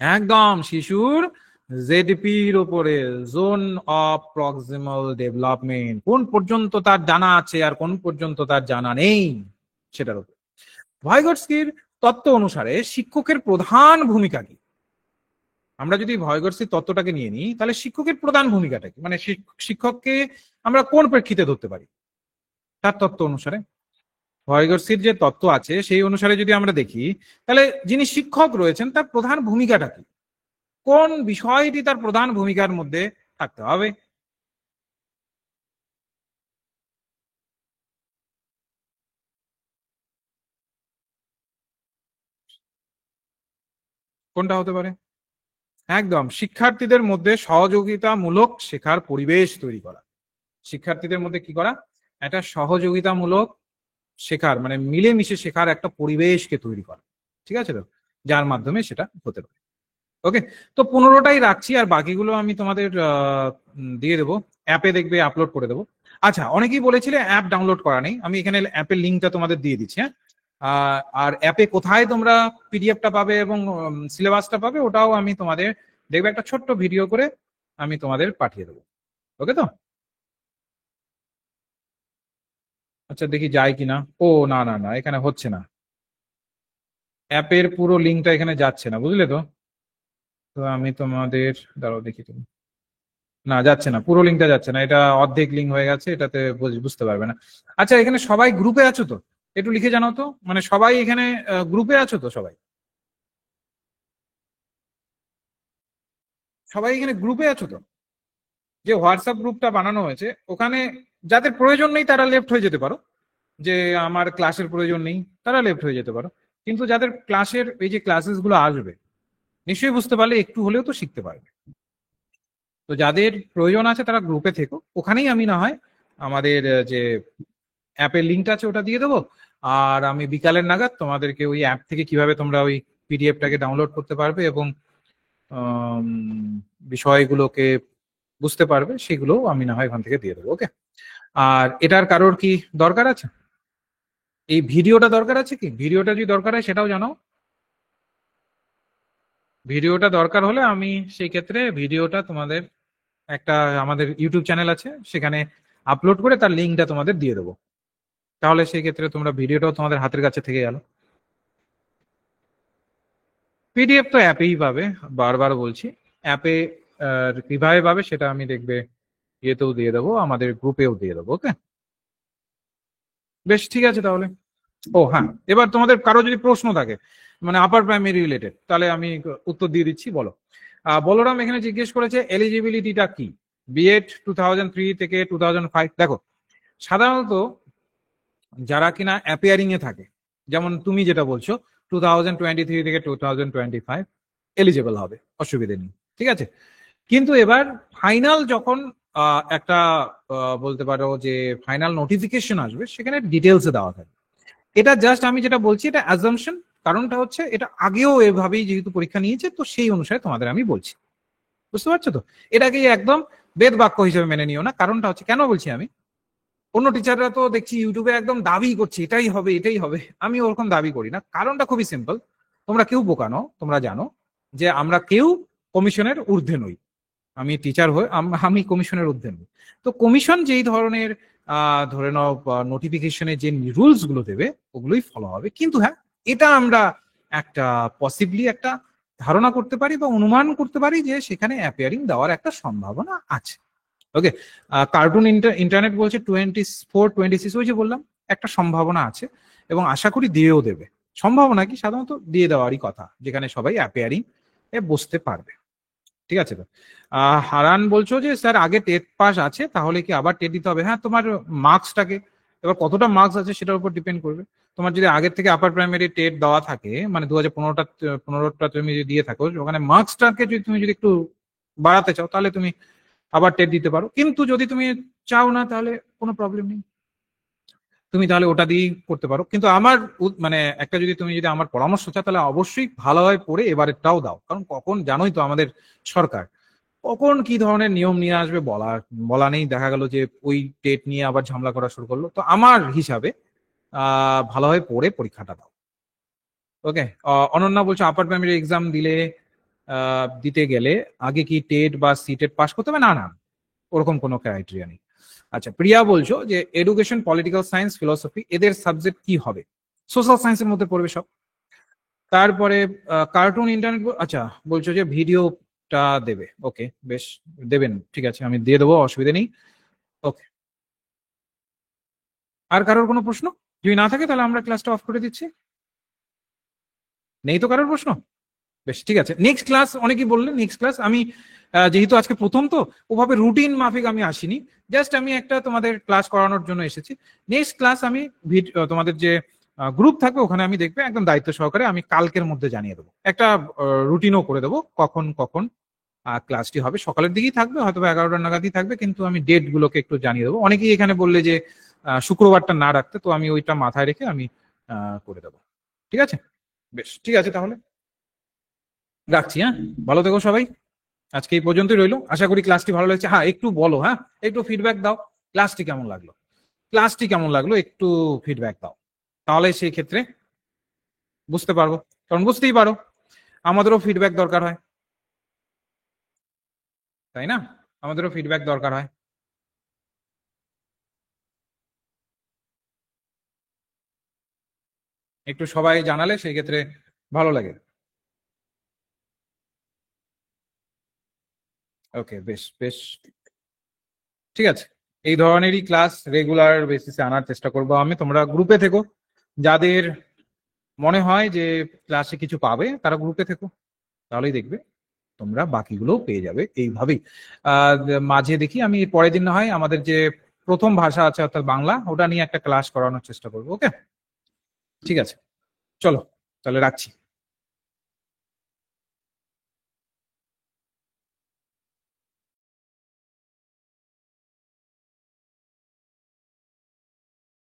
S1: একদম, শিশুর জেডিপির উপরে, জোন অফ প্রক্সিমাল ডেভেলপমেন্ট, কোন পর্যন্ত তার জানা আছে আর কোন পর্যন্ত তার জানা নেই সেটার উপর। ভয়গটস্কির তত্ত্ব অনুসারে শিক্ষকের প্রধান ভূমিকা কি? আমরা যদি ভয়গটস্কির তত্ত্বটাকে নিয়ে নিই তাহলে শিক্ষকের প্রধান ভূমিকাটা কি, মানে শিক্ষককে আমরা কোন প্রেক্ষিতে ধরতে পারি তার তত্ত্ব অনুসারে? ভয়গটস্কির যে তত্ত্ব আছে সেই অনুসারে যদি আমরা দেখি তাহলে যিনি শিক্ষক রয়েছেন তার প্রধান ভূমিকাটা কি, কোন বিষয়টি তার প্রধান ভূমিকার মধ্যে থাকতে হবে? কোনটা হতে পারে? একদম, শিক্ষার্থীদের মধ্যে সহযোগিতামূলক শেখার পরিবেশ তৈরি করা। শিক্ষার্থীদের মধ্যে কি করা? একটা সহযোগিতামূলক শেখার, মানে মিলেমিশে শেখার একটা পরিবেশকে তৈরি করা। ঠিক আছে, তো যার মাধ্যমে সেটা হতে পারে। ওকে, তো 15টাই রাখছি, আর বাকিগুলো আমি তোমাদের দিয়ে দেবো, অ্যাপে দেখবে আপলোড করে দেবো। আচ্ছা, অনেকেই বলেছিলে অ্যাপ ডাউনলোড করা নেই, আমি এখানে অ্যাপের লিঙ্কটা তোমাদের দিয়ে দিচ্ছি, হ্যাঁ। আর অ্যাপে কোথায় তোমরা পিডিএফটা পাবে এবং সিলেবাসটা পাবে ওটাও আমি তোমাদের দেখবে একটা ছোট্ট ভিডিও করে আমি তোমাদের পাঠিয়ে দেবো। ওকে তো? আচ্ছা দেখি যায় কিনা। ও না না না, এখানে হচ্ছে না, অ্যাপের পুরো লিঙ্কটা এখানে যাচ্ছে না, বুঝলে তো? তো আমি তোমাদের, দাঁড়াও দেখি তুমি, না যাচ্ছে না, পুরো লিঙ্কটা যাচ্ছে না, এটা অর্ধেক লিঙ্ক হয়ে গেছে, এটাতে বুঝতে পারবে না। আচ্ছা, এখানে সবাই গ্রুপে আছো তো? একটু লিখে জানাও তো, মানে সবাই এখানে গ্রুপে আছো তো? সবাই সবাই এখানে গ্রুপে আছো তো? যে হোয়াটসঅ্যাপ গ্রুপটা বানানো হয়েছে ওখানে যাদের প্রয়োজন নেই তারা লেফট হয়ে যেতে পারো, যে আমার ক্লাসের প্রয়োজন নেই তারা লেফট হয়ে যেতে পারো। কিন্তু যাদের ক্লাসের এই যে ক্লাসেস গুলো আসবে নিশ্চয়ই বুঝতে পারলে একটু হলেও তো শিখতে পারবে। তো যাদের প্রয়োজন আছে তারা গ্রুপে থেকো, ওখানেই আমি না হয় আমাদের যে অ্যাপের লিঙ্কটা আছে ওটা দিয়ে দেবো। আর আমি বিকালের নাগাদ তোমাদেরকে ওই অ্যাপ থেকে কিভাবে তোমরা ওই পিডিএফটাকে ডাউনলোড করতে পারবে এবং আম, বিষয়গুলোকে বুঝতে পারবে সেগুলো আমি না হয় এখান থেকে দিয়ে দেবো। ওকে, আর এটার কারোর কি দরকার আছে? এই ভিডিওটা দরকার আছে কি? ভিডিওটা যদি দরকার হয় সেটাও জানাও। ভিডিওটা দরকার হলে আমি সেই ক্ষেত্রে ভিডিওটা তোমাদের একটা আমাদের ইউটিউব চ্যানেল আছে সেখানে আপলোড করে তার লিঙ্কটা তোমাদের দিয়ে দেবো। তাহলে সেই ক্ষেত্রে তোমরা ভিডিওটাও তোমাদের হাতের কাছে থেকে গেল। পিডিএফ তো অ্যাপেই পাবে, বারবার বলছি, অ্যাপে কিভাবে পাবে সেটা আমি দেখবে ইয়েতেও দিয়ে দেবো, আমাদের গ্রুপেও দিয়ে দেবো। ওকে, বেশ ঠিক আছে তাহলে। ও হ্যাঁ, এবার তোমাদের কারো যদি প্রশ্ন থাকে মানে আপার প্রাইমারি রিলেটেড তাহলে আমি উত্তর দিয়ে দিচ্ছি, বলো। বলরাম এখানে জিজ্ঞেস করেছে এলিজিবিলিটিটা কি বিএড 2003 থেকে 2005। দেখো, সাধারণত যারা কিনা অ্যাপিয়ারিং এ থাকে, যেমন তুমি যেটা বলছো 2023 থেকে 2025 এলিজেবল হবে, অসুবিধে নেই, ঠিক আছে। কিন্তু এবার ফাইনাল যখন একটা বলতে পারো যে ফাইনাল নোটিফিকেশন আসবে সেখানে ডিটেলসে দেওয়া থাকে। এটা জাস্ট আমি যেটা বলছি এটা অ্যাজাম্পশন, কারণটা হচ্ছে এটা আগেও এভাবেই যেহেতু পরীক্ষা নিয়েছে তো সেই অনুসারে তোমাদের আমি বলছি, বুঝতে পারছো তো? এটাকে একদম বেদ বাক্য হিসেবে মেনে নিও না। কারণটা হচ্ছে কেন বলছি আমি, অন্য টিচাররা তো দেখছি ইউটিউবে একদম দাবি করছে এটাই হবে এটাই হবে, আমি ওরকম দাবি করি না। কারণটা খুবই সিম্পল, তোমরা কেউ বোকা নও, তোমরা জানো যে আমরা কেউ কমিশনের ঊর্ধ্বে নই, আমি টিচার হয়ে আমি কমিশনের ঊর্ধ্বে নই। তো কমিশন যেই ধরনের ধরে নাও নোটিফিকেশনের যে রুলস গুলো দেবে ওগুলোই ফলো হবে, কিন্তু হ্যাঁ এটা আমরা একটা পসিবলি একটা ধারণা করতে পারি বা অনুমান করতে পারি যে সেখানে অ্যাপিয়ারিং দেওয়ার একটা সম্ভাবনা আছে। ওকে, কার্টুন ইন্টারনেট বলছে 24-26, ওই যে বললাম একটা সম্ভাবনা আছে এবং আশা করি দিয়েও দেবে। সম্ভাবনা কি, সাধারণত দিয়ে দেওয়ারই কথা, যেখানে সবাই অ্যাপিয়ারিং এ বসতে পারবে। ঠিক আছে তো। হারান বলছো যে স্যার আগে টেট পাস আছে তাহলে কি আবার টেট দিতে হবে? হ্যাঁ, তোমার মার্কসটাকে, এবার কতটা মার্কস আছে সেটার উপর ডিপেন্ড করবে। তোমার যদি আগের থেকে আপার প্রাইমারি টেট দেওয়া থাকে, মানে 2015টা তুমি যদি দিয়ে থাকো, ওখানে মার্কসটাকে যদি তুমি যদি একটু বাড়াতে চাও তাহলে তুমি আবার টেট দিতে পারো, কিন্তু যদি তুমি চাও না তাহলে কোনো প্রবলেম নেই, তুমি তাহলে ওটা দিয়েই করতে পারো। কিন্তু আমার মানে একটা যদি তুমি যদি আমার পরামর্শ চাও তাহলে অবশ্যই ভালোভাবে পড়ে এবারেরটাও দাও, কারণ কখন জানোই তো আমাদের সরকার কখন কি ধরনের নিয়ম নিয়ে আসবে বলা বলা নেই। দেখা গেল যে ওই টেট নিয়ে আবার ঝামেলা করা শুরু করলো। তো আমার হিসাবে ভালোভাবে পড়ে পরীক্ষাটা দাও। ওকে, অনন্যা বলছো আপার প্রাইমারি এক্সাম দিতে গেলে আগে কি টেট বা সিটেট পাস করতে হবে? না না, ওরকম কোনো ক্রাইটেরিয়া নেই। আচ্ছা, প্রিয়া বলছো যে এডুকেশন, পলিটিক্যাল সায়েন্স, ফিলোসফি এদের সাবজেক্ট কি হবে? সোশ্যাল সায়েন্সের মধ্যে পড়বে সব। তারপরে কার্টুন ইন্টারনেট, আচ্ছা বলছো যে ভিডিওটা দেবে। ওকে বেশ, দেবেন, ঠিক আছে আমি দিয়ে দেবো, অসুবিধা নেই। ওকে, আর কারোর কোনো প্রশ্ন যদি না থাকে তাহলে আমরা ক্লাসটা অফ করে দিচ্ছি। নেই তো কারোর প্রশ্ন? বেশ ঠিক আছে, নেক্সট ক্লাস অনেকেই বললেন নেক্সট ক্লাস আমি যেহেতু আজকে প্রথম তো ওভাবে রুটিন মাফিক আমি আসিনি, জাস্ট আমি একটা তোমাদের ক্লাস করানোর জন্য এসেছি। নেক্সট ক্লাস আমি তোমাদের যে গ্রুপ থাকবে ওখানে আমি দেখবে একদম দায়িত্ব সহকারে আমি কালকের মধ্যে জানিয়ে দেবো, একটা রুটিনও করে দেবো কখন কখন ক্লাসটি হবে। সকালের দিকেই থাকবে, হয়তো 11টা নাগাদই থাকবে, কিন্তু আমি ডেট গুলোকে একটু জানিয়ে দেবো। অনেকেই এখানে বললে যে শুক্রবারটা না রাখতে, তো আমি ওইটা মাথায় রেখে আমি করে দেবো। ঠিক আছে, বেশ ঠিক আছে তাহলে রাখছি। হ্যাঁ, ভালো থেকো সবাই, আজকে এই পর্যন্তই রইলো। আশা করি ক্লাসটি ভালো লাগছে। হ্যাঁ একটু বলো, হ্যাঁ একটু ফিডব্যাক দাও, ক্লাসটি কেমন লাগলো, ক্লাসটি কেমন লাগলো একটু ফিডব্যাক দাও, তাহলে সেই ক্ষেত্রে বুঝতে পারবো। কারণ বুঝতেই পারো আমাদেরও ফিডব্যাক দরকার হয়, তাই না? আমাদেরও ফিডব্যাক দরকার হয়। একটু সবাই জানালে সেই ক্ষেত্রে ভালো লাগে। ওকে, বেশ বেশ ঠিক আছে, এই ধরনেরই ক্লাস রেগুলার বেসিসে আনার চেষ্টা করবো আমি। তোমরা গ্রুপে থেকো, যাদের মনে হয় যে ক্লাসে কিছু পাবে তারা গ্রুপে থেকো, তাহলেই দেখবে তোমরা বাকিগুলোও পেয়ে যাবে এইভাবেই। আহ মাঝে দেখি আমি পরের দিন না হয় আমাদের যে প্রথম ভাষা আছে অর্থাৎ বাংলা, ওটা নিয়ে একটা ক্লাস করানোর চেষ্টা করবো। ওকে, ঠিক আছে, চলো তাহলে রাখছি।